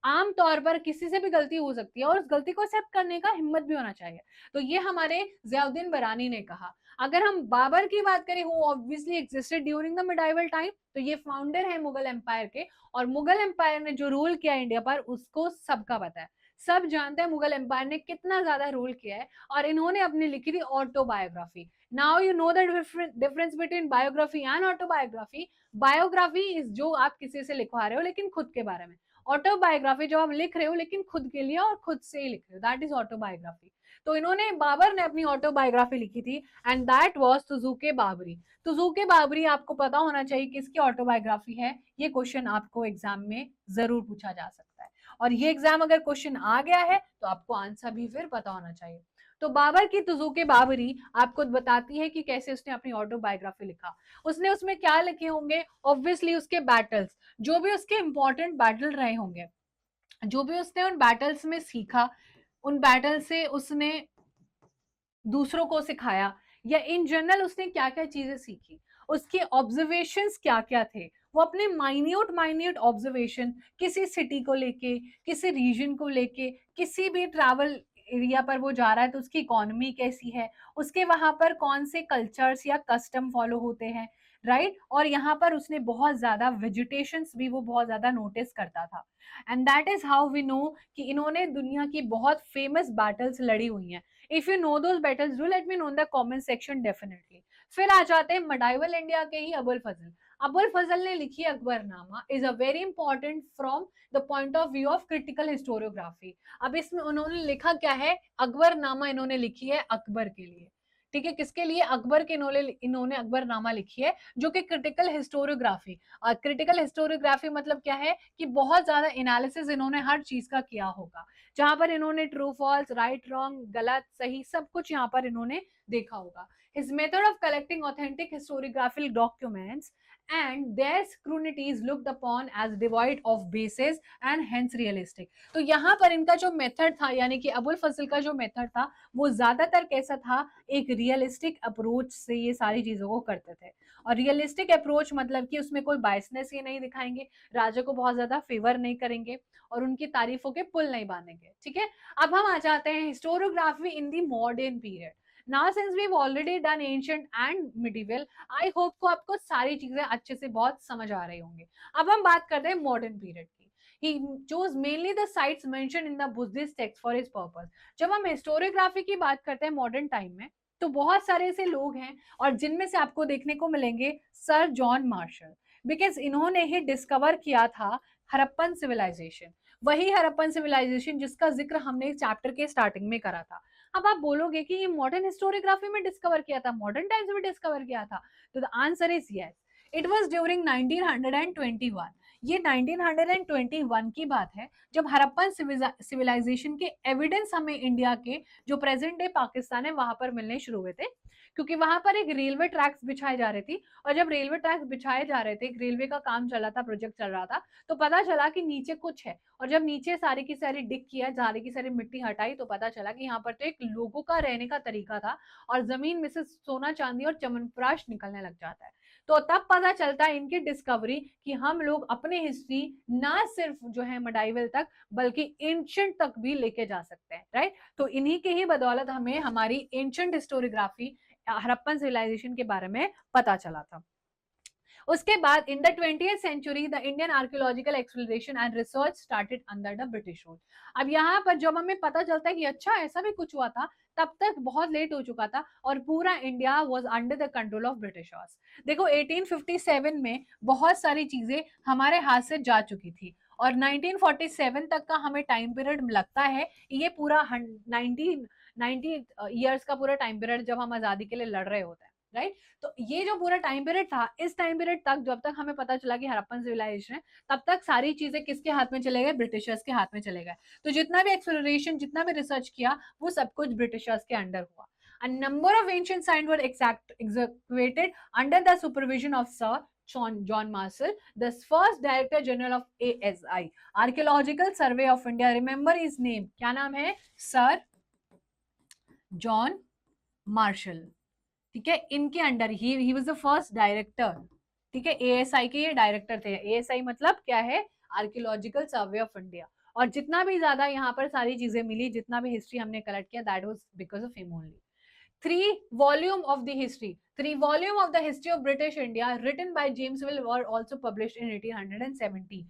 [SPEAKER 1] आम तौर पर किसी से भी गलती हो सकती है और उस गलती को एक्सेप्ट करने का हिम्मत भी होना चाहिए। तो ये हमारे जियाउद्दीन बरानी ने कहा। अगर हम बाबर की बात करें, who obviously existed during the medieval time, तो ये फाउंडर है मुगल एम्पायर के, और मुगल एम्पायर ने जो रूल किया इंडिया पर उसको सबका पता है, सब जानते हैं मुगल एम्पायर ने कितना ज्यादा रूल किया है। और इन्होंने अपनी लिखी थी autobiography. Now you know the difference between biography and autobiography. Biography is जो आप किसी से लिखवा रहे हो लेकिन खुद के बारे में, ऑटोबायोग्राफी जो आप लिख रहे हो लेकिन खुद के लिए और खुद से ही लिख रहे हो, दैट इज ऑटोबायोग्राफी। तो इन्होंने, बाबर ने अपनी ऑटोबायोग्राफी लिखी थी and that was Tuzuke Baburi. Tuzuke Baburi आपको पता होना चाहिए किसकी ऑटोबायोग्राफी है, ये क्वेश्चन आपको एग्जाम में जरूर पूछा जा सकता है। और ये एग्जाम अगर क्वेश्चन आ गया है तो आपको आंसर भी फिर पता होना चाहिए। तो बाबर की तुजुके बाबरी आपको बताती है कि कैसे उसने अपनी ऑटोबायोग्राफी लिखा। उसने उसमें क्या लिखे होंगे, ऑब्वियसली उसके बैटल्स, जो भी उसके इंपॉर्टेंट बैटल रहे होंगे, जो भी उसने उन बैटल्स में सीखा, उन बैटल से उसने दूसरों को सिखाया, या इन जनरल उसने क्या क्या चीजें सीखी, उसके ऑब्जर्वेशंस क्या क्या थे, वो अपने माइन्यूट माइन्यूट ऑब्जर्वेशन किसी सिटी को लेके, किसी रीजन को लेके, किसी भी ट्रैवल एरिया पर वो जा रहा है तो उसकी इकोनॉमी कैसी है, उसके वहां पर कौन से कल्चर्स या कस्टम फॉलो होते हैं, राइट। और यहाँ पर उसने बहुत ज्यादा वेजिटेशंस भी वो बहुत ज्यादा नोटिस करता था। And that is how we know कि इन्होंने दुनिया की बहुत फेमस बैटल्स लड़ी हुई हैं। If you know those battles do let me know in the comment section definitely. फिर आ जाते हैं मिडाइवल इंडिया के ही अबुल फजल। अबुल फजल ने लिखी Akbarnama, is a very important from the point of view of critical historiography. अब इसमें उन्होंने लिखा क्या है, अकबरनामा इन्होंने लिखी है अकबर के लिए, ठीक है। किसके लिए, अकबर के, इन्होंने अकबरनामा लिखी है जो कि क्रिटिकल हिस्टोरियोग्राफी। और क्रिटिकल हिस्टोरियोग्राफी मतलब क्या है कि बहुत ज्यादा एनालिसिस इन्होंने हर चीज का किया होगा, जहां पर इन्होंने ट्रू फॉल्स, राइट रॉन्ग, गलत सही सब कुछ यहाँ पर इन्होंने देखा होगा। His method of collecting authentic historiographical documents and their scrutiny is looked upon as devoid of basis and hence realistic। तो यहाँ पर इनका जो मेथड था, यानी कि अबुल फजल का जो मेथड था, वो ज्यादातर कैसा था, एक रियलिस्टिक अप्रोच से ये सारी चीजों को करते थे। और रियलिस्टिक अप्रोच मतलब कि उसमें कोई बायसनेस ये नहीं दिखाएंगे, राजा को बहुत ज्यादा फेवर नहीं करेंगे और उनकी तारीफों के पुल नहीं बांधेंगे, ठीक है। अब हम आ जाते हैं historiography in the modern period. Now since we have already done ancient and medieval, I hope को आपको सारी चीजें अच्छे से बहुत समझ आ रही होंगी। अब हम बात करते हैं मॉडर्न पीरियड की। He chose mainly the sites mentioned in the Buddhist text for his purpose। जब हम हिस्टोरियोग्राफी की बात करते हैं मॉडर्न टाइम में, तो बहुत सारे ऐसे लोग हैं और जिनमें से आपको देखने को मिलेंगे सर जॉन मार्शल, बिकॉज इन्होंने ही डिस्कवर किया था हरप्पन सिविलाइजेशन, वही हरप्पन सिविलाइजेशन जिसका जिक्र हमने इस चैप्टर के स्टार्टिंग में करा था। अब आप बोलोगे कि ये मॉडर्न हिस्टोरियोग्राफी में डिस्कवर किया था, मॉडर्न टाइम्स में डिस्कवर किया था, तो the answer is yes, it was during 1921। ये 1921 की बात है जब हरप्पन सिविलाइजेशन के एविडेंस हमें इंडिया के, जो प्रेजेंट डे पाकिस्तान है, वहां पर मिलने शुरू हुए थे। क्योंकि वहां पर एक रेलवे ट्रैक्स बिछाई जा रही थी, और जब रेलवे ट्रैक्स बिछाए जा रहे थे, एक रेलवे का काम चल रहा था, प्रोजेक्ट चल रहा था, तो पता चला कि नीचे कुछ है। और जब नीचे सारी की सारी डिग किया, सारी की सारी मिट्टी हटाई, तो पता चला कि यहाँ पर तो एक लोगों का रहने का तरीका था और जमीन में से सोना चांदी और चमनप्राश निकलने लग जाता है। तो तब पता चलता है इनकी डिस्कवरी कि हम लोग अपने हिस्ट्री ना सिर्फ जो है मिडाइवल तक बल्कि एंशिएंट तक भी लेके जा सकते हैं, राइट। तो इन्हीं के ही बदौलत हमें हमारी एंशिएंट हिस्टोरियोग्राफी, हड़प्पन सिविलाइजेशन के बारे में पता चला था। उसके बाद in the 20th century the Indian archaeological exploration and research started under the British rule. अब यहाँ पर जब हमें पता चलता है कि अच्छा ऐसा भी कुछ हुआ था,
[SPEAKER 2] तब तक बहुत लेट हो चुका था और पूरा India was under the control of Britishers. देखो 1857 में बहुत सारी चीजें हमारे हाथ से जा चुकी थी और 1947 तक का हमें टाइम पीरियड लगता है, ये पूरा 90 ईयर्स का पूरा टाइम पीरियड जब हम आजादी के लिए लड़ रहे होते हैं, राइट। तो ये जो पूरा टाइम पीरियड था, इस टाइम पीरियड तक जब तक हमें पता चला कि हड़प्पन सिविलाइजेशन है, तब तक सारी चीजें किसके हाथ में चले गए, ब्रिटिशर्स के हाथ में चले गए। तो जितना भी एक्सप्लोरेशन, जितना भी रिसर्च किया, वो सब कुछ ब्रिटिशर्स के अंडर हुआ। A number of ancient signs were excavated under the supervision of Sir John Marshall, the first Director General of ASI, Archaeological Survey of India. Remember his name. क्या नाम है? Sir John Marshall. ठीक है, इनके under he was the first director. ठीक है, एएसआई के ये डायरेक्टर थे। एएसआई मतलब क्या है? Archaeological survey of India. और जितना भी ज्यादा यहाँ पर सारी चीजें मिली, जितना भी हिस्ट्री हमने कलेक्ट किया, that was because of him only. 3 volume of the history, 3 volume of the history of British India written by James Mill were also published in 1870।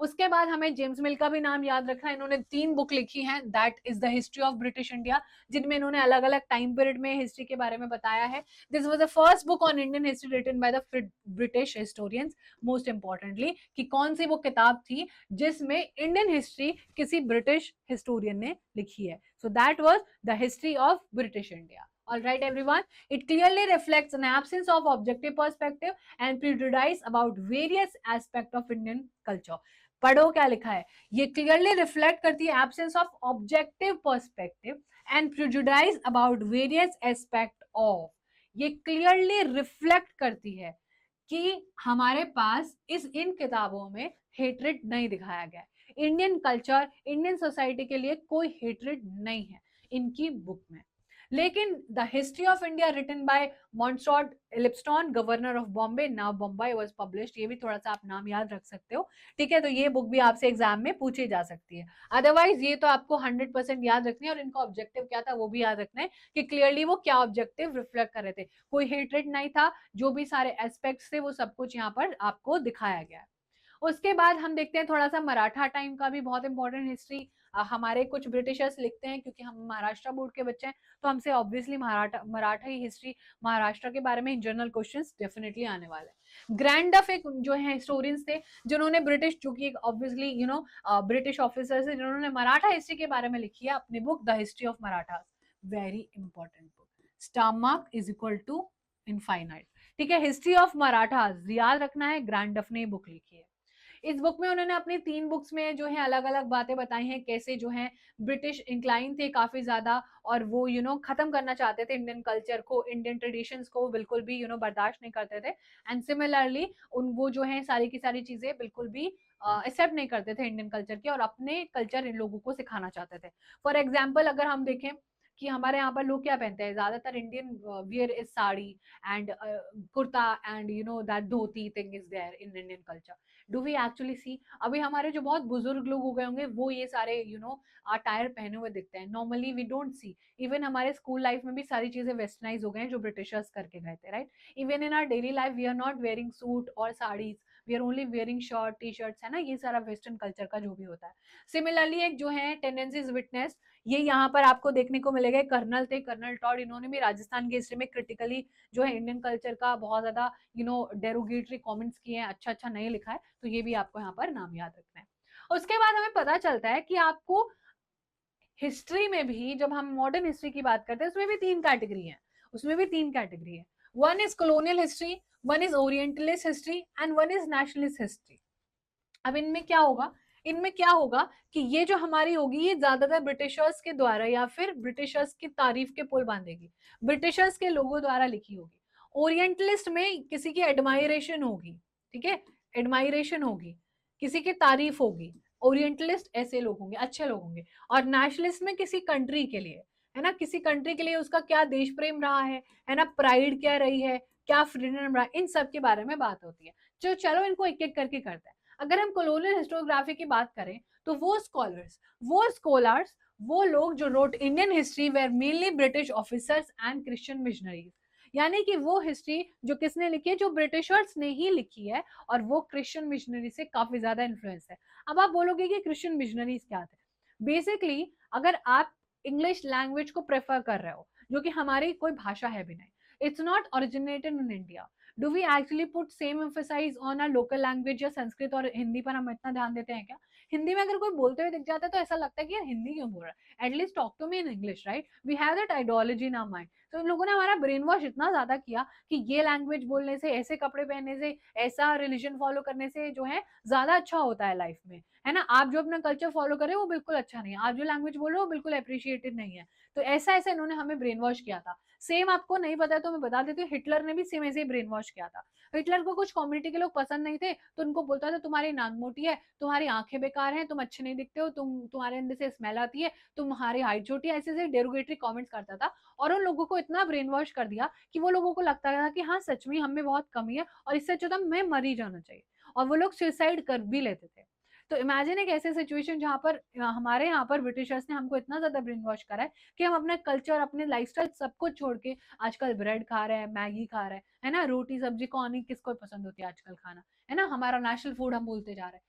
[SPEAKER 2] उसके बाद हमें जेम्स मिल का भी नाम याद रखना है। इन्होंने 3 बुक लिखी हैं, that is the history of British India, जिनमें इन्होंने अलग अलग टाइम पीरियड में हिस्ट्री के बारे में बताया है। This was the first book on Indian history written by the British historians. Most importantly कि कौन सी वो किताब थी जिसमें इंडियन हिस्ट्री किसी ब्रिटिश हिस्टोरियन ने लिखी है। So that was the history of British India. All right, everyone. It clearly reflects an absence of objective perspective and prejudice about various aspects of Indian culture. पढ़ो क्या लिखा है। ये क्लियरली रिफ्लेक्ट करती है absence of objective perspective and prejudice about various aspect of. ये क्लियरली रिफ्लेक्ट करती है कि हमारे पास इन किताबों में हेट्रेड नहीं दिखाया गया है। इंडियन कल्चर, इंडियन सोसाइटी के लिए कोई हेट्रेड नहीं है इनकी बुक में। लेकिन the history of India written by Mountstuart Elphinstone, governor of Bombay, now Bombay, was published. ये भी थोड़ा सा आप नाम याद रख सकते हो। ठीक है, तो ये बुक भी आपसे एग्जाम में पूछी जा सकती है। अदरवाइज ये तो आपको 100% याद रखनी है और इनका ऑब्जेक्टिव क्या था वो भी याद रखना है कि क्लियरली वो क्या ऑब्जेक्टिव रिफ्लेक्ट कर रहे थे। कोई हेट्रेड नहीं था, जो भी सारे एस्पेक्ट्स थे वो सब कुछ यहाँ पर आपको दिखाया गया है। उसके बाद हम देखते हैं थोड़ा सा मराठा टाइम का भी बहुत इंपॉर्टेंट हिस्ट्री। हमारे कुछ ब्रिटिशर्स लिखते हैं, क्योंकि हम महाराष्ट्र बोर्ड के बच्चे हैं, तो हमसे ऑब्वियसली मराठा ही हिस्ट्री, महाराष्ट्र के बारे में जनरल क्वेश्चंस डेफिनेटली आने वाले हैं। ग्रैंड डफ एक जो है हिस्टोरियंस थे जिन्होंने ब्रिटिश, जो कि ऑब्वियसली ब्रिटिश ऑफिसर्स है, जिन्होंने मराठा हिस्ट्री के बारे में लिखी है अपनी book the history of Maratha. Very important book. Star mark is equal to infinite. ठीक है, हिस्ट्री ऑफ मराठा याद रखना है, ग्रैंड डफ ने बुक लिखी है। इस बुक में उन्होंने अपनी 3 बुक्स में जो है अलग अलग बातें बताई हैं, कैसे जो है ब्रिटिश इंक्लाइन थे काफी ज्यादा और वो खत्म करना चाहते थे इंडियन कल्चर को, इंडियन ट्रेडिशंस को बिल्कुल भी बर्दाश्त नहीं करते थे। एंड सिमिलरली वो जो है सारी की सारी चीजें बिल्कुल भी एक्सेप्ट नहीं करते थे इंडियन कल्चर की, और अपने कल्चर इन लोगों को सिखाना चाहते थे। फॉर एग्जाम्पल अगर हम देखें कि हमारे यहाँ पर लोग क्या पहनते हैं, ज्यादातर Indian wear is sari and kurta and that dhoti thing is there in Indian culture. Do we actually see? अभी हमारे जो बहुत बुजुर्ग लोग हो गए होंगे वो ये सारे अटायर पहने हुए दिखते हैं। Normally we don't see. Even हमारे स्कूल लाइफ में भी सारी चीजें वेस्टर्नाइज हो गए हैं जो ब्रिटिशर्स करके गए थे, right. Even in our daily life we are not wearing suit और saris, we are only wearing shirt T shirts, है ना। ये सारा वेस्टर्न कल्चर का जो भी होता है। सिमिलरली एक जो है टेंडेंसीज विटनेस, ये यहाँ पर आपको देखने को मिलेगा। कर्नल थे, कर्नल टॉड, इन्होंने भी राजस्थान की हिस्ट्री में क्रिटिकली जो है इंडियन कल्चर का बहुत ज्यादा डेरोगेटरी कमेंट्स किए हैं, अच्छा अच्छा नहीं लिखा है। तो ये भी आपको यहाँ पर नाम याद रखना है। उसके बाद हमें पता चलता है कि आपको हिस्ट्री में भी, जब हम मॉडर्न हिस्ट्री की बात करते हैं, उसमें भी 3 कैटेगरी है। उसमें भी 3 कैटेगरी है। One is colonial history, one is orientalist history and one is nationalist history. अब इनमें क्या होगा, इनमें क्या होगा कि ये जो हमारी होगी ये ज्यादातर ब्रिटिशर्स के द्वारा या फिर ब्रिटिशर्स की तारीफ के पुल बांधेगी, ब्रिटिशर्स के लोगों द्वारा लिखी होगी। ओरिएंटलिस्ट में किसी की एडमायरेशन होगी, ठीक है, एडमायरेशन होगी, किसी की तारीफ होगी। ओरिएंटलिस्ट ऐसे लोग होंगे, अच्छे लोग होंगे। और नेशनलिस्ट में किसी कंट्री के लिए, है ना, किसी कंट्री के लिए उसका क्या देश प्रेम रहा है ना, प्राइड क्या रही है, क्या फ्रीडम रहा, इन सब के बारे में बात होती है। जो चलो इनको एक एक करके करते हैं। अगर हम कॉलोनियल हिस्टोग्राफी की बात करें तो वो स्कॉलर्स, वो लोग जो wrote Indian history were mainly British officers and Christian missionaries. यानी कि वो हिस्ट्री जो किसने लिखी है, जो ब्रिटिशर्स ने ही लिखी है, और वो क्रिश्चियन मिशनरी से काफी ज्यादा इन्फ्लुएंस है। अब आप बोलोगे कि क्रिश्चियन मिशनरीज क्या थे? बेसिकली अगर आप इंग्लिश लैंग्वेज को प्रेफर कर रहे हो, जो कि हमारी कोई भाषा है भी नहीं. It's not originated in India. Do we actually put same emphasize on a local language? या संस्कृत और हिंदी पर हम इतना ध्यान देते हैं क्या? हिंदी में अगर कोई बोलते हुए दिख जाता है तो ऐसा लगता है कि यार हिंदी क्यों बोल रहा है, at least talk to me in English, right? We have that ideology in our mind. तो इन लोगों ने हमारा ब्रेन वॉश इतना ज्यादा किया कि ये लैंग्वेज बोलने से, ऐसे कपड़े पहनने से, ऐसा रिलीजन फॉलो करने से जो है ज्यादा अच्छा होता है लाइफ में, है ना? आप जो अपना कल्चर फॉलो कर रहे हो वो बिल्कुल अच्छा नहीं है, आप जो लैंग्वेज बोल रहे हो वो बिल्कुल अप्रिशिएटेड नहीं है. तो ऐसा ऐसा इन्होंने हमें ब्रेन वॉश किया था. सेम आपको नहीं पता है तो मैं बता देती हूँ, हिटलर ने भी सेम ऐसे ही ब्रेन वॉश किया था. हिटलर को कुछ कम्युनिटी के लोग पसंद नहीं थे तो उनको बोलता था तुम्हारी नाक मोटी है, तुम्हारी आंखें बेकार हैं, तुम अच्छे नहीं दिखते हो, तुम्हारे अंदर से स्मेल आती है, तुम्हारी हाइट छोटी है, ऐसे ऐसे डेरोगेटरी कमेंट्स करता था. और उन लोगों को इतना ब्रेन वॉश कर दिया कि वो लोगों को लगता था कि हाँ सच में हमें बहुत कमी है और इससे अच्छा तो मैं मर ही जाना चाहिए. और वो लोग सुसाइड कर भी लेते थे. तो इमेजिन एक ऐसे सिचुएशन जहां पर हमारे यहाँ पर ब्रिटिशर्स ने हमको इतना ज्यादा ब्रेन वॉश करा है कि हम अपना कल्चर, अपने लाइफस्टाइल सब कुछ छोड़ के आजकल ब्रेड खा रहे हैं, मैगी खा रहे हैं, है ना? रोटी सब्जी कौन ही किसको पसंद होती है आजकल खाना, है ना? हमारा नेशनल फूड हम भूलते जा रहे हैं.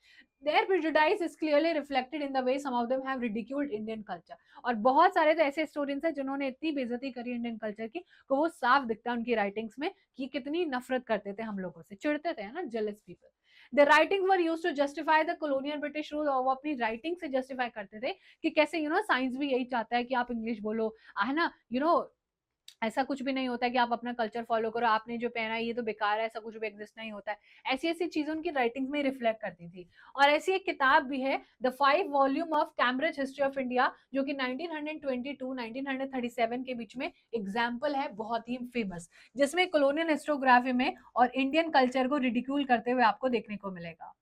[SPEAKER 2] Their prejudice is clearly reflected in the way some of them have ridiculed Indian culture. और बहुत सारे तो ऐसे स्टूडेंट्स हैं जिन्होंने इतनी बेइज्जती करी इंडियन कल्चर की कि वो साफ दिखता है उनकी राइटिंग्स में कि कितनी नफरत करते थे हम लोगों से, चिढ़ते थे, है ना? Jealous people. The writings were used to justify the colonial British rule. और वो अपनी राइटिंग से जस्टिफाई करते थे कि कैसे साइंस भी यही चाहता है कि आप इंग्लिश बोलो, है ना? ऐसा कुछ भी नहीं होता है कि आप अपना कल्चर फॉलो करो, आपने जो पहना है ये तो बेकार है, ऐसा कुछ भी एग्जिस्ट नहीं होता है. ऐसी ऐसी चीजें उनकी राइटिंग्स में रिफ्लेक्ट करती थी. और ऐसी एक किताब भी है, the 5 volume of Cambridge history of India, जो कि 1922 1937 के बीच में एग्जाम्पल है, बहुत ही फेमस, जिसमें कॉलोनियल हिस्टोग्राफी में और इंडियन कल्चर को रिडिक्यूल करते हुए आपको देखने को मिलेगा.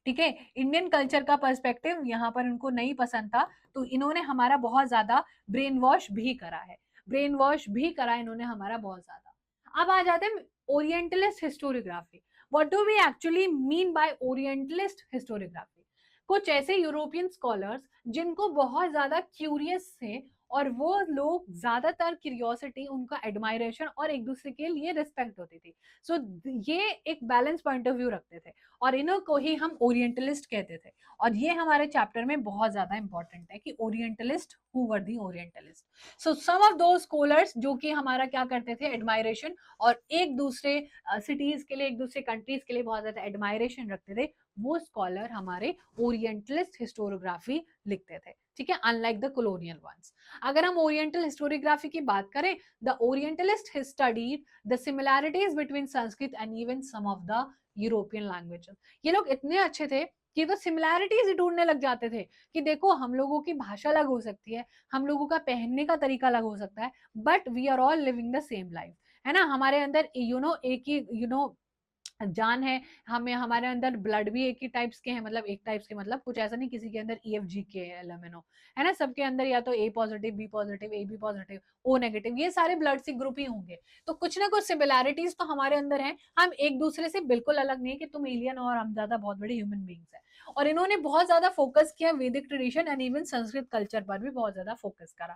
[SPEAKER 2] ठीक है, इंडियन कल्चर का पर्सपेक्टिव यहाँ पर उनको नहीं पसंद था, तो इन्होंने हमारा बहुत ज्यादा ब्रेन वॉश भी करा है. ब्रेन वॉश भी करा इन्होंने हमारा बहुत ज्यादा. अब आ जाते हैं orientalist historiography. What do we actually mean by orientalist historiography? कुछ ऐसे यूरोपियन स्कॉलर्स जिनको बहुत ज्यादा क्यूरियस थे, और वो लोग ज्यादातर क्यूरियोसिटी, उनका एडमायरेशन और एक दूसरे के लिए रिस्पेक्ट होती थी. सो ये एक बैलेंस पॉइंट ऑफ व्यू रखते थे, और इन्हों को ही हम ओरिएंटलिस्ट कहते थे. और ये हमारे चैप्टर में बहुत ज्यादा इंपॉर्टेंट है कि orientalist, who were the orientalist. So some of those scholars जो कि हमारा क्या करते थे, एडमायरेशन और एक दूसरे सिटीज के लिए, एक दूसरे कंट्रीज के लिए बहुत ज्यादा एडमायरेशन रखते थे, वो स्कॉलर हमारे ओरिएंटलिस्ट हिस्टोरियोग्राफी लिखते थे. ठीक है, अनलाइक द कॉलोनियल वंस. अगर हम ओरिएंटल हिस्टोरियोग्राफी की बात करें, the orientalist studied the similarities between Sanskrit and even some of the European languages. ये लोग इतने अच्छे थे कि तो सिमिलैरिटीज ढूंढने लग जाते थे कि देखो हम लोगों की भाषा अलग हो सकती है, हम लोगों का पहनने का तरीका अलग हो सकता है, but we are all living the same life, है ना? हमारे अंदर एक ही जान है, हमें हमारे अंदर ब्लड भी एक ही टाइप्स के हैं, मतलब एक टाइप्स के, मतलब कुछ ऐसा नहीं किसी के अंदर EFG के LMNO, है ना? सबके अंदर या तो A positive, B positive, AB positive, O negative, ये सारे ब्लड से ग्रुप ही होंगे. तो कुछ ना कुछ सिमिलैरिटीज तो हमारे अंदर है, हम एक दूसरे से बिल्कुल अलग नहीं है कि तुम एलियन और हम ज्यादा बहुत बड़े ह्यूमन बींग्स है. और इन्होंने बहुत ज्यादा फोकस किया वैदिक tradition and even Sanskrit culture पर भी बहुत ज्यादा फोकस करा.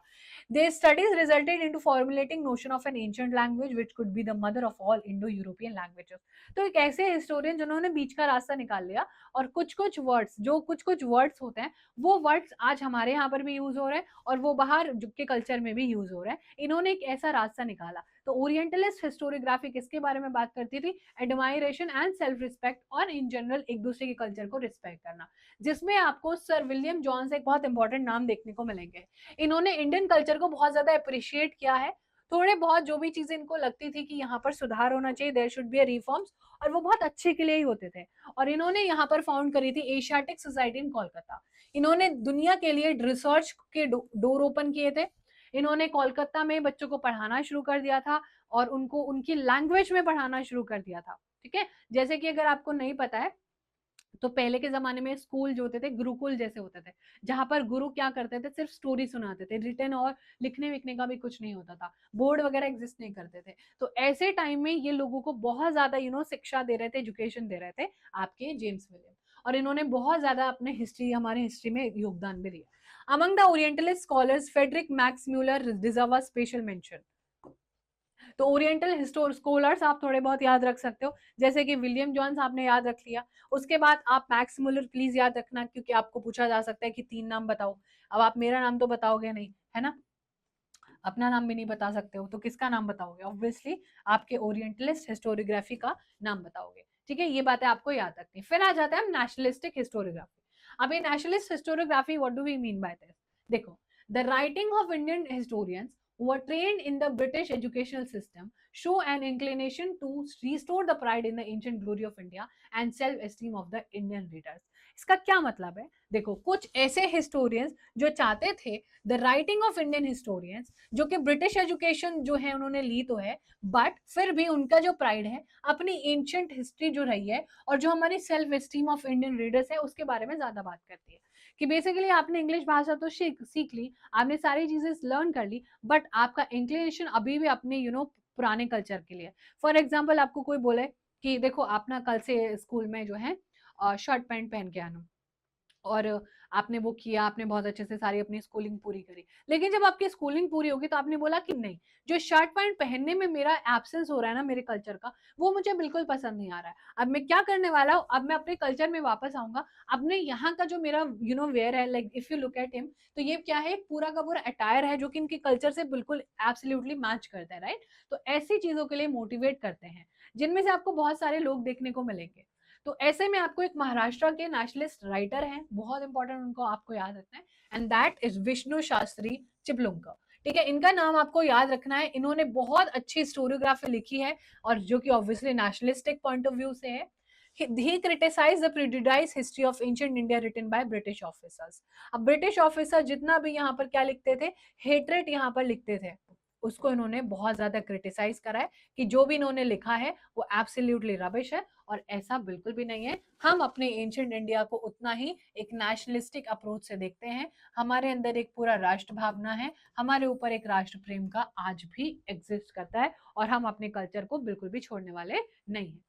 [SPEAKER 2] Their studies resulted into formulating notion of an ancient language which could be the mother of all Indo-European languages. तो एक ऐसे हिस्टोरियन जिन्होंने बीच का रास्ता निकाल लिया, और कुछ कुछ वर्ड्स होते हैं, वो वर्ड्स आज हमारे यहाँ पर भी यूज हो रहे हैं और वो बाहर के कल्चर में भी यूज हो रहे हैं. इन्होंने एक ऐसा रास्ता निकाला. तो ओरिएंटलिस्ट हिस्टोरियोग्राफी किसके बारे में बात करती थी? एडमायरेशन एंड सेल्फ रिस्पेक्ट, और इन जनरल एक दूसरे के कल्चर को रिस्पेक्ट करना, जिसमें आपको सर विलियम जॉन्स एक बहुत इंपॉर्टेंट नाम देखने को मिलेंगे. इन्होंने इंडियन कल्चर को बहुत ज्यादा अप्रिशिएट किया है. थोड़े बहुत जो भी चीजें इनको लगती थी कि यहाँ पर सुधार होना चाहिए, there should be a reforms, और वो बहुत अच्छे के लिए ही होते थे. और इन्होंने यहाँ पर फाउंड करी थी एशियाटिक सोसाइटी इन कोलकाता. इन्होंने दुनिया के लिए रिसर्च के डोर ओपन किए थे. इन्होंने कोलकाता में बच्चों को पढ़ाना शुरू कर दिया था, और उनको उनकी लैंग्वेज में पढ़ाना शुरू कर दिया था. ठीक है, जैसे कि अगर आपको नहीं पता है तो पहले के जमाने में स्कूल जो होते थे गुरुकुल जैसे होते थे, जहां पर गुरु क्या करते थे, सिर्फ स्टोरी सुनाते थे, रिटन और लिखने विखने का भी कुछ नहीं होता था, बोर्ड वगैरह एग्जिस्ट नहीं करते थे. तो ऐसे टाइम में ये लोगों को बहुत ज्यादा शिक्षा दे रहे थे, एजुकेशन दे रहे थे आपके जेम्स विलियम. और इन्होंने बहुत ज्यादा अपने हिस्ट्री, हमारे हिस्ट्री में योगदान भी दिया. Among the orientalist scholars Friedrich Max Muller deserve a special mention. तो ओरिएंटल स्कॉलर्स आप थोड़े बहुत याद रख सकते हो, जैसे कि विलियम जॉन्स आपने याद रख लिया। उसके बाद आप मैक्स मुलर प्लीज याद रखना, क्योंकि आपको पूछा जा सकता है कि 3 नाम बताओ। अब आप मेरा नाम तो बताओगे नहीं, है ना, अपना नाम भी नहीं बता सकते हो, तो किसका नाम बताओगे? ऑब्वियसली आपके ओरिएंटलिस्ट हिस्टोरियोग्राफी का नाम बताओगे। ठीक है, ये बातें आपको याद रखनी। फिर आ जाते हैं हम नेशनलिस्टिक हिस्टोरियोग्राफी। अब ये nationalist historiography, what do we mean by this? देखो, the writing of Indian historians who were trained in the British educational system show an inclination to restore the pride in the ancient glory of India and self-esteem of the Indian readers. इसका क्या मतलब है? देखो, कुछ ऐसे हिस्टोरियंस जो चाहते थे, the writing of Indian historians, जो कि ब्रिटिश एजुकेशन जो है उन्होंने ली तो है, बट फिर भी उनका जो प्राइड है अपनी एंशियंट हिस्ट्री जो रही है और जो हमारी self esteem of Indian readers है उसके बारे में ज्यादा बात करती है। कि बेसिकली आपने इंग्लिश भाषा तो सीख ली, आपने सारी चीजें लर्न कर ली, बट आपका इंक्लिनेशन अभी भी अपने पुराने कल्चर के लिए। फॉर एग्जाम्पल आपको कोई बोले कि देखो आप ना कल से स्कूल में जो है शर्ट पैंट पहन के आना, और आपने वो किया, आपने बहुत अच्छे से सारी अपनी स्कूलिंग पूरी करी, लेकिन जब आपकी स्कूलिंग पूरी होगी तो आपने बोला कि नहीं, जो शर्ट पैंट पहनने में मेरा एब्सेंस हो रहा है ना मेरे कल्चर का, वो मुझे बिल्कुल पसंद नहीं आ रहा है। अब मैं क्या करने वाला हूँ, अब मैं अपने कल्चर में वापस आऊंगा, अपने यहाँ का जो मेरा वेयर है, like if you look at him, तो ये क्या है, पूरा का पूरा अटायर है जो कि इनके कल्चर से बिल्कुल एब्सोल्युटली मैच करता है, राइट? तो ऐसी चीजों के लिए मोटिवेट करते हैं, जिनमें से आपको बहुत सारे लोग देखने को मिलेंगे। तो ऐसे में आपको एक महाराष्ट्र के नेशनलिस्ट राइटर हैं, बहुत इंपॉर्टेंट, उनको आपको याद रखना है, and that is Vishnu Shastri Chiplunkar. ठीक है, इनका नाम आपको याद रखना है। इन्होंने बहुत अच्छी हिस्टोरियोग्राफी लिखी है, और जो कि obviously nationalistic point of view से है। He criticized the prejudice history of ancient India written by British officers. अब ब्रिटिश ऑफिसर जितना भी यहाँ पर क्या लिखते थे, हेट्रेट यहाँ पर लिखते थे, उसको इन्होंने बहुत ज्यादा क्रिटिसाइज करा है कि जो भी इन्होंने लिखा है वो एब्सोल्युटली रबिश है, और ऐसा बिल्कुल भी नहीं है। हम अपने एंशिएंट इंडिया को उतना ही एक नेशनलिस्टिक अप्रोच से देखते हैं, हमारे अंदर एक पूरा राष्ट्र भावना है, हमारे ऊपर एक राष्ट्र प्रेम का आज भी एग्जिस्ट करता है, और हम अपने कल्चर को बिल्कुल भी छोड़ने वाले नहीं है।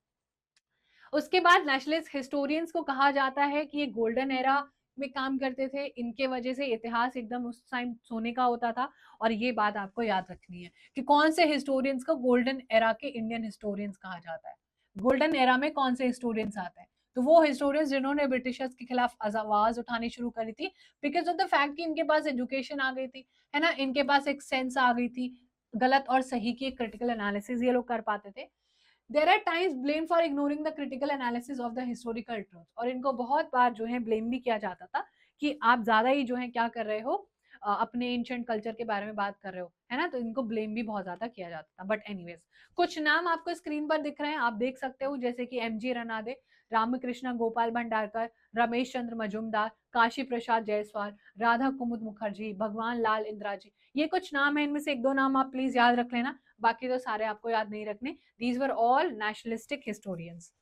[SPEAKER 2] उसके बाद नेशनलिस्ट हिस्टोरियंस को कहा जाता है कि ये गोल्डन एरा में काम करते थे, इनके वजह से इतिहास एकदम उस टाइम सोने का होता था। और ये बात आपको याद रखनी है कि कौन से हिस्टोरियंस को गोल्डन एरा के इंडियन हिस्टोरियंस कहा जाता है। गोल्डन एरा में कौन से हिस्टोरियंस आते हैं? तो वो हिस्टोरियंस जिन्होंने ब्रिटिशर्स के खिलाफ आवाज उठानी शुरू करी थी, बिकॉज ऑफ द फैक्ट कि इनके पास एजुकेशन आ गई थी, है ना, इनके पास एक सेंस आ गई थी, गलत और सही की क्रिटिकल एनालिसिस ये लोग कर पाते थे। There are times blame for ignoring the critical analysis of the historical truth, और इनको बहुत बार जो है ब्लेम भी किया जाता था कि आप ज्यादा ही जो है क्या कर रहे हो, अपने एंशिएंट कल्चर के बारे में बात कर रहे हो, है ना, तो इनको ब्लेम भी बहुत ज्यादा किया जाता था। बट एनीवेज, कुछ नाम आपको स्क्रीन पर दिख रहे हैं, आप देख सकते हो, जैसे कि एम जी रनादे, रामकृष्ण गोपाल भंडारकर, रमेश चंद्र मजुमदार, काशी प्रसाद जायसवाल, राधा कुमुद मुखर्जी, भगवान लाल इंदिरा जी, ये कुछ नाम है, इनमें से एक दो नाम आप प्लीज याद रख लेना, बाकी तो सारे आपको याद नहीं रखने। These were all nationalistic historians.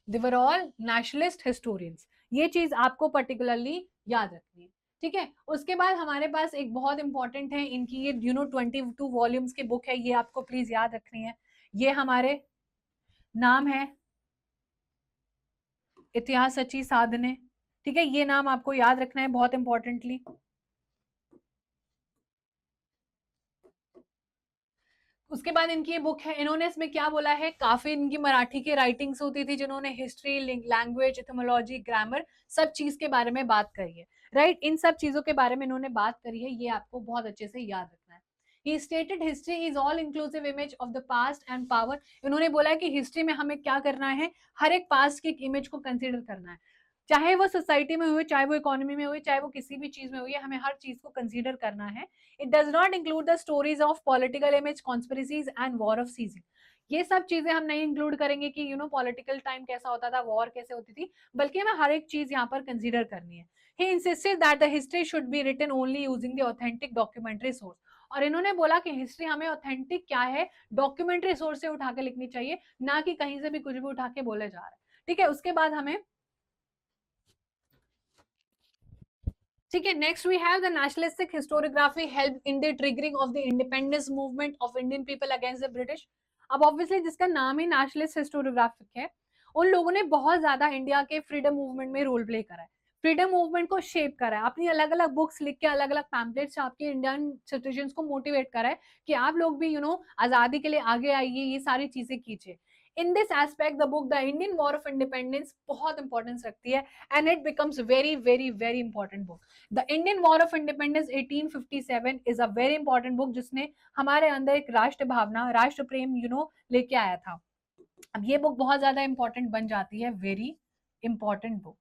[SPEAKER 2] They were all nationalist historians. ये चीज आपको पर्टिकुलरली याद रखनी है। ठीक है, उसके बाद हमारे पास एक बहुत इंपॉर्टेंट है, इनकी ये 22 वॉल्यूम्स की बुक है, ये आपको प्लीज याद रखनी है। ये हमारे नाम है इतिहास सची साधने। ठीक है, ये नाम आपको याद रखना है बहुत इंपॉर्टेंटली। उसके बाद इनकी ये बुक है, इन्होंने इसमें क्या बोला है, काफी इनकी मराठी की राइटिंग्स होती थी जिन्होंने हिस्ट्री, लैंग्वेज, इथोमोलॉजी, ग्रामर, सब चीज के बारे में बात करी है, राइट? इन सब चीजों के बारे में इन्होंने बात करी है, ये आपको बहुत अच्छे से याद रखना है। He stated history is all inclusive image of the past and power. इन्होंने बोला है कि हिस्ट्री में हमें क्या करना है, हर एक पास्ट की एक इमेज को कंसीडर करना है, चाहे वो सोसाइटी में हुए, चाहे वो इकोनॉमी में हुए, चाहे वो किसी भी चीज में हुई है, हमें हर चीज को कंसीडर करना है। It does not include the stories of political image, conspiracies and war off season. ये सब चीजें हम नहीं इंक्लूड करेंगे कि पॉलिटिकल टाइम कैसा होता था, वॉर कैसे होती थी, बल्कि हमें हर एक चीज यहाँ पर कंसीडर करनी है। He insisted that the history should be written only using the authentic documentary source. और इन्होंने बोला कि हिस्ट्री हमें ऑथेंटिक क्या है, डॉक्यूमेंट्री सोर्स से उठा के लिखनी चाहिए, ना कि कहीं से भी कुछ भी उठा के बोले जा रहा है। ठीक है, उसके बाद हमें, ठीक है, next we have the nationalistic historiography help in the triggering of the independence movement of Indian people against the British. अब ऑब्वियसली जिसका नाम ही नेशनलिस्ट हिस्टोरियोग्राफिक है, उन लोगों ने बहुत ज्यादा इंडिया के फ्रीडम मूवमेंट में रोल प्ले करा है, फ्रीडम मूवमेंट को शेप करा है, अपनी अलग अलग बुक्स लिख के, अलग अलग पैम्पलेट्स छाप के इंडियन सिटीजन्स को मोटिवेट करा है कि आप लोग भी आजादी के लिए आगे आइए, ये सारी चीजें कीजिए। In this aspect the book the Indian war of independence बहुत इंपॉर्टेंस रखती है, and it becomes very very very important book. The Indian war of independence 1857 is a very important book, जिसने हमारे अंदर एक राष्ट्र भावना, राष्ट्र प्रेम लेके आया था। अब ये बुक बहुत ज्यादा इंपॉर्टेंट बन जाती है, very important book,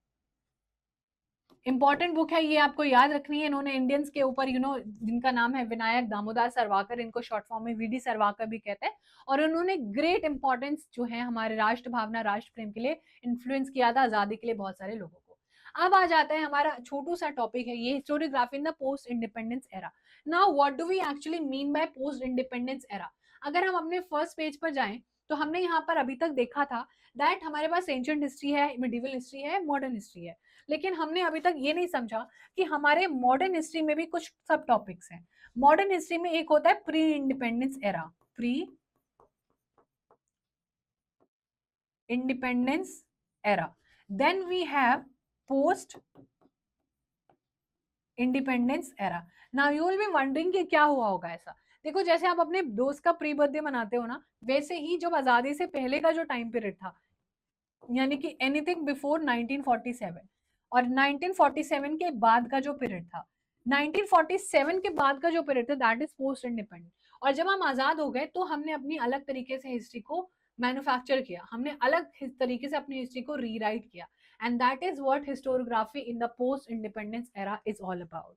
[SPEAKER 2] important book है, ये आपको याद रखनी है। इन्होंने इंडियंस के ऊपर जिनका नाम है विनायक दामोदर सरवाकर, इनको शॉर्ट फॉर्म में वीडी सरवाकर भी कहते हैं, और उन्होंने ग्रेट इंपॉर्टेंस जो है हमारे राष्ट्र भावना, राष्ट्र प्रेम के लिए इन्फ्लुएंस किया था आजादी के लिए बहुत सारे लोगों को। अब आ जाता है हमारा छोटू सा टॉपिक है ये, historiography in the post independence era. Now what do we actually mean by post independence era? अगर हम अपने फर्स्ट पेज पर जाएं तो हमने यहाँ पर अभी तक देखा था दैट हमारे पास एंशिएंट हिस्ट्री है, मिडिवल हिस्ट्री है, मॉडर्न हिस्ट्री है, लेकिन हमने अभी तक ये नहीं समझा कि हमारे मॉडर्न हिस्ट्री में भी कुछ सब टॉपिक्स हैं। मॉडर्न हिस्ट्री में एक होता है pre independence era, pre independence era, then we have post independence era. Now you will be wondering कि क्या हुआ होगा ऐसा। देखो, जैसे आप अपने दोस्त का प्री बर्थडे मनाते हो ना, वैसे ही जब आजादी से पहले का जो टाइम पीरियड था, यानी कि एनीथिंग बिफोर 1947 और 1947 के बाद का जो पीरियड था, 1947 के बाद का जो पीरियड था दैट इज पोस्ट इंडिपेंडेंट। और जब हम आजाद हो गए तो हमने अपनी अलग तरीके से हिस्ट्री को मैन्युफैक्चर किया, हमने अलग तरीके से अपनी हिस्ट्री को रीराइट किया, and that is what historiography in the post independence era is all about.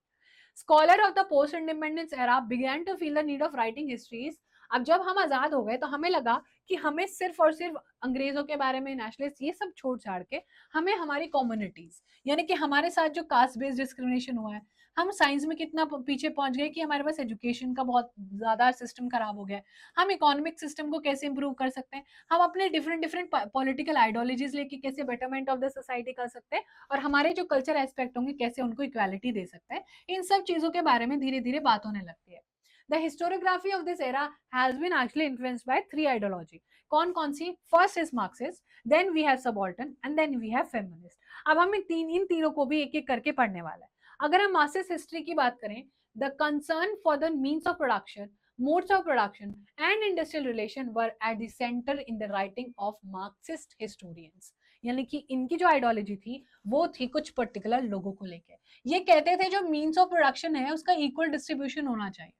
[SPEAKER 2] Scholar of the post independence era began to feel the need of writing histories। अब जब हम आजाद हो गए तो हमें लगा कि हमें सिर्फ और सिर्फ अंग्रेजों के बारे में, नेशनलिस्ट, ये सब छोड़ छाड़ के हमें हमारी कम्युनिटीज, यानी कि हमारे साथ जो कास्ट बेस्ड डिस्क्रिमिनेशन हुआ है, हम साइंस में कितना पीछे पहुंच गए कि हमारे पास एजुकेशन का बहुत ज्यादा सिस्टम खराब हो गया है, हम इकोनॉमिक सिस्टम को कैसे इंप्रूव कर सकते हैं, हम अपने डिफरेंट डिफरेंट पॉलिटिकल आइडियोलॉजीज लेके कैसे बेटरमेंट ऑफ द सोसाइटी कर सकते हैं, और हमारे जो कल्चर एस्पेक्ट होंगे कैसे उनको इक्वालिटी दे सकते हैं, इन सब चीजों के बारे में धीरे धीरे बात होने लगती है। The historiography of this era has been actually influenced by three ideology। कौन कौन सी? First is Marxist, then we have subaltern, and then we have feminist. अब हम इन तीनों को भी एक एक करके पढ़ने वाला है। अगर हम मार्क्सिस्ट हिस्ट्री की बात करें, the concern for the means of production, modes of production and industrial relation were at the center in the writing of Marxist historians। यानी कि इनकी जो आइडियोलॉजी थी वो थी कुछ पर्टिकुलर लोगों को लेके। ये कहते थे जो मीन्स ऑफ प्रोडक्शन है उसका इक्वल डिस्ट्रीब्यूशन होना चाहिए।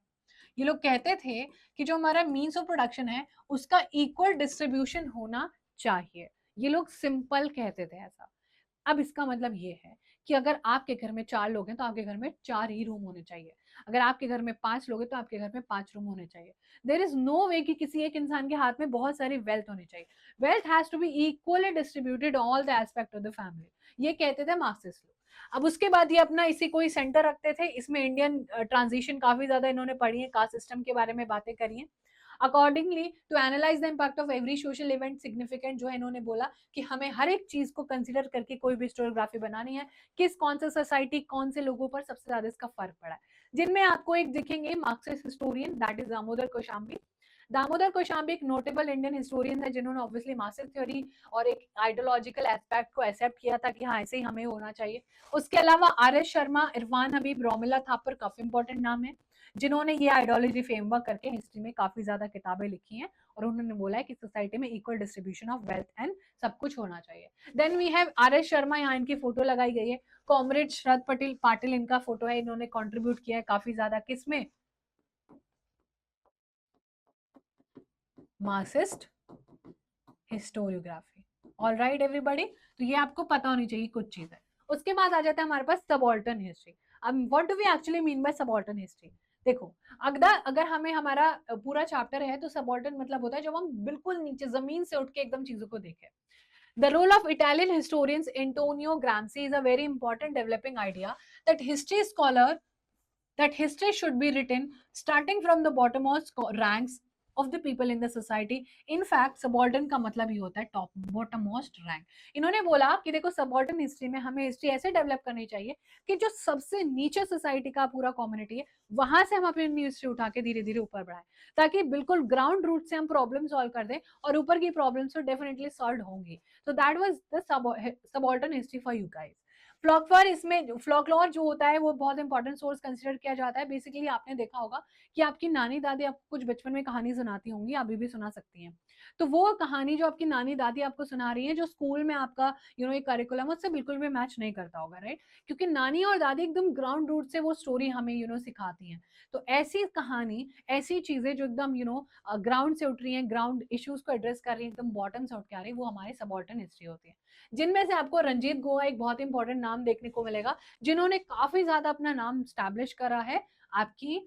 [SPEAKER 2] ये लोग कहते थे कि जो हमारा मीन्स ऑफ प्रोडक्शन है उसका इक्वल डिस्ट्रीब्यूशन होना चाहिए। ये लोग सिंपल कहते थे ऐसा। अब इसका मतलब ये है कि अगर आपके घर में 4 लोग हैं तो आपके घर में 4 ही रूम होने चाहिए, अगर आपके घर में 5 लोग हैं तो आपके घर में 5 रूम होने चाहिए। देयर इज नो वे कि किसी एक इंसान के हाथ में बहुत सारी वेल्थ होनी चाहिए। Wealth has to be equally distributed all the aspect of the family. ये कहते थे मार्क्सिस्ट लोग। अब उसके बाद ये अपना इसी कोई सेंटर रखते थे, इसमें इंडियन ट्रांजिशन काफी ज्यादा इन्होंने पढ़ी है, कास्ट सिस्टम के बारे में बातें करी है। Accordingly to analyse the impact of every social event significant, जो है इन्होंने बोला कि हमें हर एक चीज को कंसिडर करके कोई भी हिस्टोरियोग्राफी बनानी है, किस कौन सा सोसाइटी, कौन से लोगों पर सबसे ज्यादा इसका फर्क पड़ा है। जिनमें आपको एक दिखेंगे Marxist historian, that is Damodar Kaushambi. Damodar Kaushambi एक नोटेबल इंडियन हिस्टोरियन है जिन्होंने ऑब्वियसली मार्क्सिस्ट थ्योरी और एक आइडियोलॉजिकल एस्पेक्ट को एक्सेप्ट किया था कि हाँ ऐसे ही हमें होना चाहिए। उसके अलावा आर एस शर्मा, इरफान हबीब, रोमिला थापर काफी इंपॉर्टेंट नाम है जिन्होंने ये आइडियोलॉजी फ्रेमवर्क करके हिस्ट्री में काफी ज्यादा किताबें लिखी हैं, और उन्होंने बोला है कि सोसाइटी में equal distribution of wealth and सब कुछ होना चाहिए। Then we have R S Sharma, यहाँ इनकी फोटो लगाई गई है। कॉमरेड शरद पाटिल इनका फोटो है, इन्होंने कॉन्ट्रीब्यूट किया है काफी ज्यादा, किसमें? Marxist historiography. All right everybody, तो ये आपको पता होनी चाहिए कुछ चीजें। उसके बाद आ जाता है हमारे पास सबाल्टर्न हिस्ट्री। अब what do we actually mean by subaltern history? देखो, अगर हमें हमारा पूरा चैप्टर है तो सबाल्टर्न मतलब होता है जब हम बिल्कुल नीचे जमीन से उठ के एकदम चीजों को देखें। The role of Italian historians Antonio Gramsci is a very important developing idea that history should be written starting from the bottommost ranks of the people in the society. In fact subaltern का मतलब ही होता है टॉप बॉटम मोस्ट रैंक. इन्होंने बोला कि देखो सबाल्टर्न हिस्ट्री में हमें हिस्ट्री ऐसे डेवलप करनी चाहिए कि जो सबसे नीचे सोसाइटी का पूरा कम्युनिटी है वहां से हम अपनी हिस्ट्री उठा के धीरे धीरे ऊपर बढ़ाएं, ताकि बिल्कुल ग्राउंड रूट से हम प्रॉब्लम सॉल्व कर दें और ऊपर की प्रॉब्लम्स तो डेफिनेटली सॉल्व होंगी. तो that was the subaltern history for you guys. Folklore, इसमें फ्लॉकलॉर जो होता है वो बहुत इंपॉर्टेंट सोर्स कंसिडर किया जाता है. बेसिकली आपने देखा होगा कि आपकी नानी दादी आपको कुछ बचपन में कहानी सुनाती होंगी, अभी भी सुना सकती हैं. तो वो कहानी जो आपकी नानी दादी आपको सुना रही है, जो स्कूल में आपका एक करिकुलम उससे बिल्कुल भी मैच नहीं करता होगा, राइट? क्योंकि नानी और दादी एकदम ग्राउंड रूट से वो स्टोरी हमें सिखाती हैं. तो ऐसी कहानी, ऐसी चीजें जो एकदम ग्राउंड से उठ रही हैं, ग्राउंड इश्यूज को एड्रेस कर रही है, एकदम बॉटम से उठ के आ रही है, वो हमारी सबॉल्टर्न हिस्ट्री होती है. जिनमें से आपको रंजीत गोवा एक बहुत इंपॉर्टेंट नाम देखने को मिलेगा, जिन्होंने काफी ज्यादा अपना नाम स्टैब्लिश करा है आपकी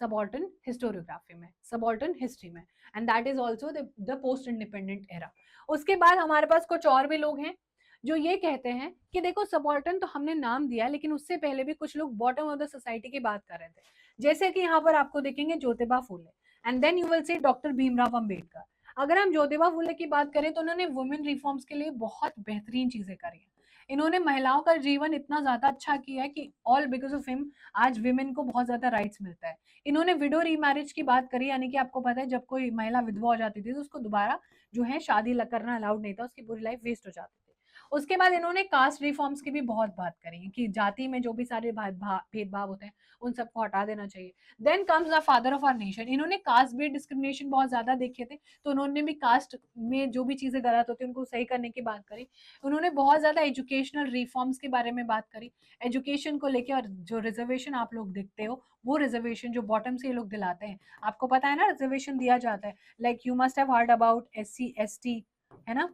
[SPEAKER 2] सबाल्टर्न हिस्टोरियोग्राफी में, सबाल्टर्न हिस्ट्री में, and that is also the post independent era. उसके बाद हमारे पास कुछ और भी लोग हैं जो ये कहते हैं कि देखो सबाल्टर्न तो हमने नाम दिया, लेकिन उससे पहले भी कुछ लोग बॉटम ऑफ द सोसाइटी की बात कर रहे थे. जैसे कि यहाँ पर आपको देखेंगे Jyotiba Phule, and then you will see doctor Bhimrao Ambedkar. अगर हम ज्योतिबा फूले की बात करें तो उन्होंने वुमेन रिफॉर्म्स के लिए बहुत बेहतरीन चीजें करी हैं. इन्होंने महिलाओं का जीवन इतना ज्यादा अच्छा किया है कि ऑल बिकॉज ऑफ हिम आज विमेन को बहुत ज्यादा राइट्स मिलता है. इन्होंने विडो रीमैरिज की बात करी, यानी कि आपको पता है जब कोई महिला विधवा हो जाती थी तो उसको दोबारा जो है शादी करना अलाउड नहीं था, उसकी पूरी लाइफ वेस्ट हो जाती थी. उसके बाद इन्होंने कास्ट रिफॉर्म्स की भी बहुत बात करी कि जाति में जो भी सारे भेदभाव होते हैं उन सबको हटा देना चाहिए. Then comes the father of our nation. इन्होंने कास्ट बेस्ड डिस्क्रिमिनेशन बहुत ज्यादा देखे थे, तो उन्होंने भी कास्ट में जो भी चीजें गलत होती है उनको सही करने की बात करी. उन्होंने बहुत ज्यादा एजुकेशनल रिफॉर्म्स के बारे में बात करी, एजुकेशन को लेके. और जो रिजर्वेशन आप लोग देखते हो, वो रिजर्वेशन जो बॉटम से ये लोग दिलाते हैं, आपको पता है ना रिजर्वेशन दिया जाता है, like you must have heard about SC ST, है ना,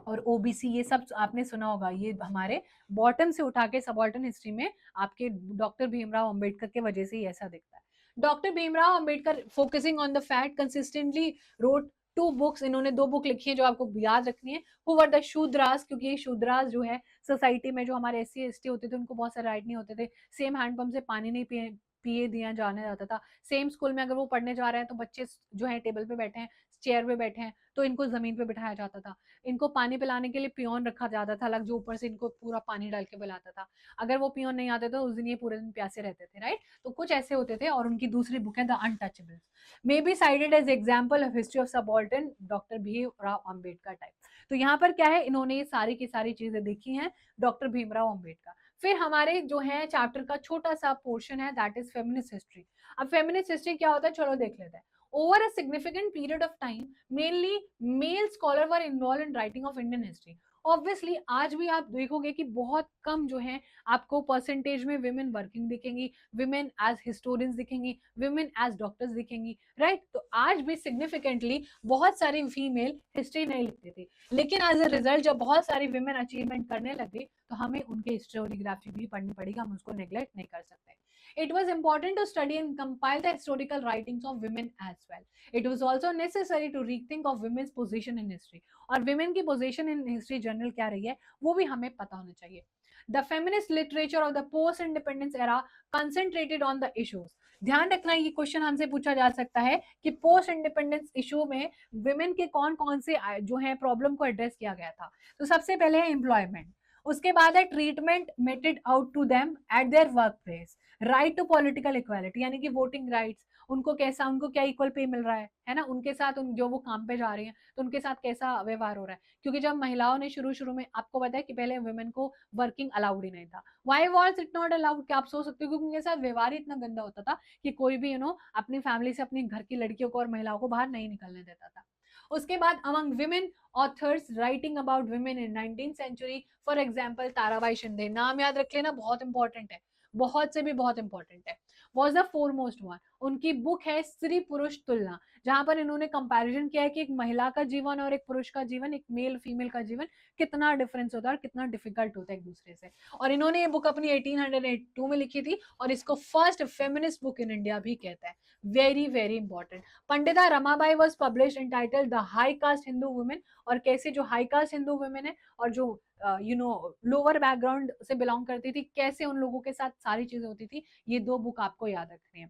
[SPEAKER 2] और ओबीसी, ये सब आपने सुना होगा. ये हमारे बॉटम से उठा के सबाल्टर्न हिस्ट्री में आपके डॉक्टर भीमराव अंबेडकर के वजह से ही ऐसा दिखता है. Doctor Bhimrao Ambedkar focusing on the fact consistently wrote 2 books. इन्होंने 2 बुक लिखी है जो आपको याद रखनी है. हु वर द शूद्रास, क्योंकि ये शूद्रास जो है सोसाइटी में, जो हमारे SC ST होते थे उनको बहुत सारे राइट नहीं होते थे. सेम हैंडपंप से पानी नहीं पिए दिया जाने जाता था. सेम स्कूल में अगर वो पढ़ने जा रहे हैं तो बच्चे जो है टेबल पे बैठे हैं, चेयर पे बैठे हैं, तो इनको जमीन पे बिठाया जाता था. इनको पानी पिलाने के लिए पियोन रखा जाता था अलग, जो ऊपर से इनको पूरा पानी डाल के पिलाता था. अगर वो पियोन नहीं आते तो उस दिन ये पूरे दिन प्यासे रहते थे, राइट? तो कुछ ऐसे होते थे. और उनकी दूसरी बुक है the untouchables, may be cited as example of history of subaltern doctor Bhimrao Ambedkar type. तो यहाँ पर क्या है, इन्होंने ये सारी की सारी चीजें देखी हैं, डॉक्टर भीमराव अंबेडकर. फिर हमारे जो है चैप्टर का छोटा सा पोर्शन है, दैट इज फेमिनिस्ट हिस्ट्री. अब फेमिनिस्ट हिस्ट्री क्या होता है, चलो देख लेते हैं. Over a significant period of time mainly male scholar were involve in writing of Indian history. Obviously आज भी आप देखोगे कि बहुत कम जो है आपको परसेंटेज में विमेन वर्किंग दिखेंगी, विमेन एज हिस्टोरियंस दिखेंगी, विमेन एज डॉक्टर्स दिखेंगी, राइट? तो आज भी सिग्निफिकेंटली बहुत सारी फीमेल हिस्ट्री नहीं लिखती थी, लेकिन एज अ रिजल्ट जब बहुत सारी विमेन अचीवमेंट करने लगे तो हमें उनके हिस्टोरियोग्राफी भी पढ़नी पड़ेगी, हम उसको नेग्लेक्ट नहीं कर सकते. It was important to study and compile the historical writings of women as well. It was also necessary to rethink of women's position in history. और women की position in history जनरल क्या रही है वो भी हमें पता होना चाहिए. The feminist literature of the post-independence era concentrated on the issues. ध्यान रखना, ये क्वेश्चन हमसे पूछा जा सकता है कि पोस्ट इंडिपेंडेंस इशू में विमेन के कौन कौन से जो है प्रॉब्लम को एड्रेस किया गया था. तो सबसे पहले है एम्प्लॉयमेंट, उसके बाद है treatment meted out to them at their work place, right to political equality यानी कि वोटिंग राइट्स, उनको कैसा, उनको क्या इक्वल पे मिल रहा है ना, उनके साथ जो वो काम पे जा रही हैं तो उनके साथ कैसा व्यवहार हो रहा है. क्योंकि जब महिलाओं ने शुरू में, आपको पता है कि पहले वुमेन को वर्किंग अलाउड ही नहीं था. Why was it not allowed, क्या आप सोच सकते हो? क्योंकि उनके साथ व्यवहार ही इतना गंदा होता था कि कोई भी अपनी फैमिली से अपनी घर की लड़कियों को और महिलाओं को बाहर नहीं निकलने देता था. उसके बाद among women authors writing about women in 19th century, for example Tarabai Shinde, नाम याद रख लेना, बहुत इंपॉर्टेंट है, बहुत से भी बहुत इंपॉर्टेंट है. Was the foremost one. उनकी बुक है स्त्री पुरुष तुलना, जहां पर इन्होंने कंपैरिजन किया है कि एक महिला का जीवन और एक पुरुष का जीवन, एक मेल फीमेल का जीवन कितना डिफरेंस होता है और कितना डिफिकल्ट होता है एक दूसरे से. और इन्होंने ये बुक अपनी 1882 में लिखी थी और इसको first feminist book in India भी कहता है. Very very important. Pandita Ramabai was publish entitled the high caste Hindu women, और कैसे जो हाई कास्ट हिंदू वुमेन है और जो लोअर बैकग्राउंड से बिलोंग करती थी, कैसे उन लोगों के साथ सारी चीजें होती थी, ये 2 बुक आपको याद रखनी है.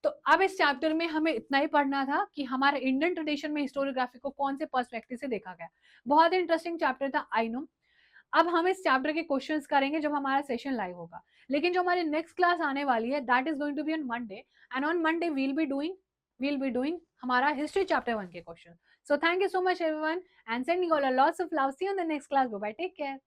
[SPEAKER 2] तो अब इस चैप्टर में हमें इतना ही पढ़ना था कि हमारे इंडियन ट्रेडिशन में हिस्टोरियोग्राफी को कौन से पर्सपेक्टिव से देखा गया। बहुत इंटरेस्टिंग चैप्टर था, आई नो। अब हम इस चैप्टर के क्वेश्चंस करेंगे जब हमारा सेशन लाइव होगा, लेकिन जो हमारी नेक्स्ट क्लास आने वाली है that is going to be on Monday, and on Monday we'll be doing हमारा हिस्ट्री चैप्टर 1 के question. So thank you so much everyone, and sending all lots of love. See you in the next class. Bye bye, take care.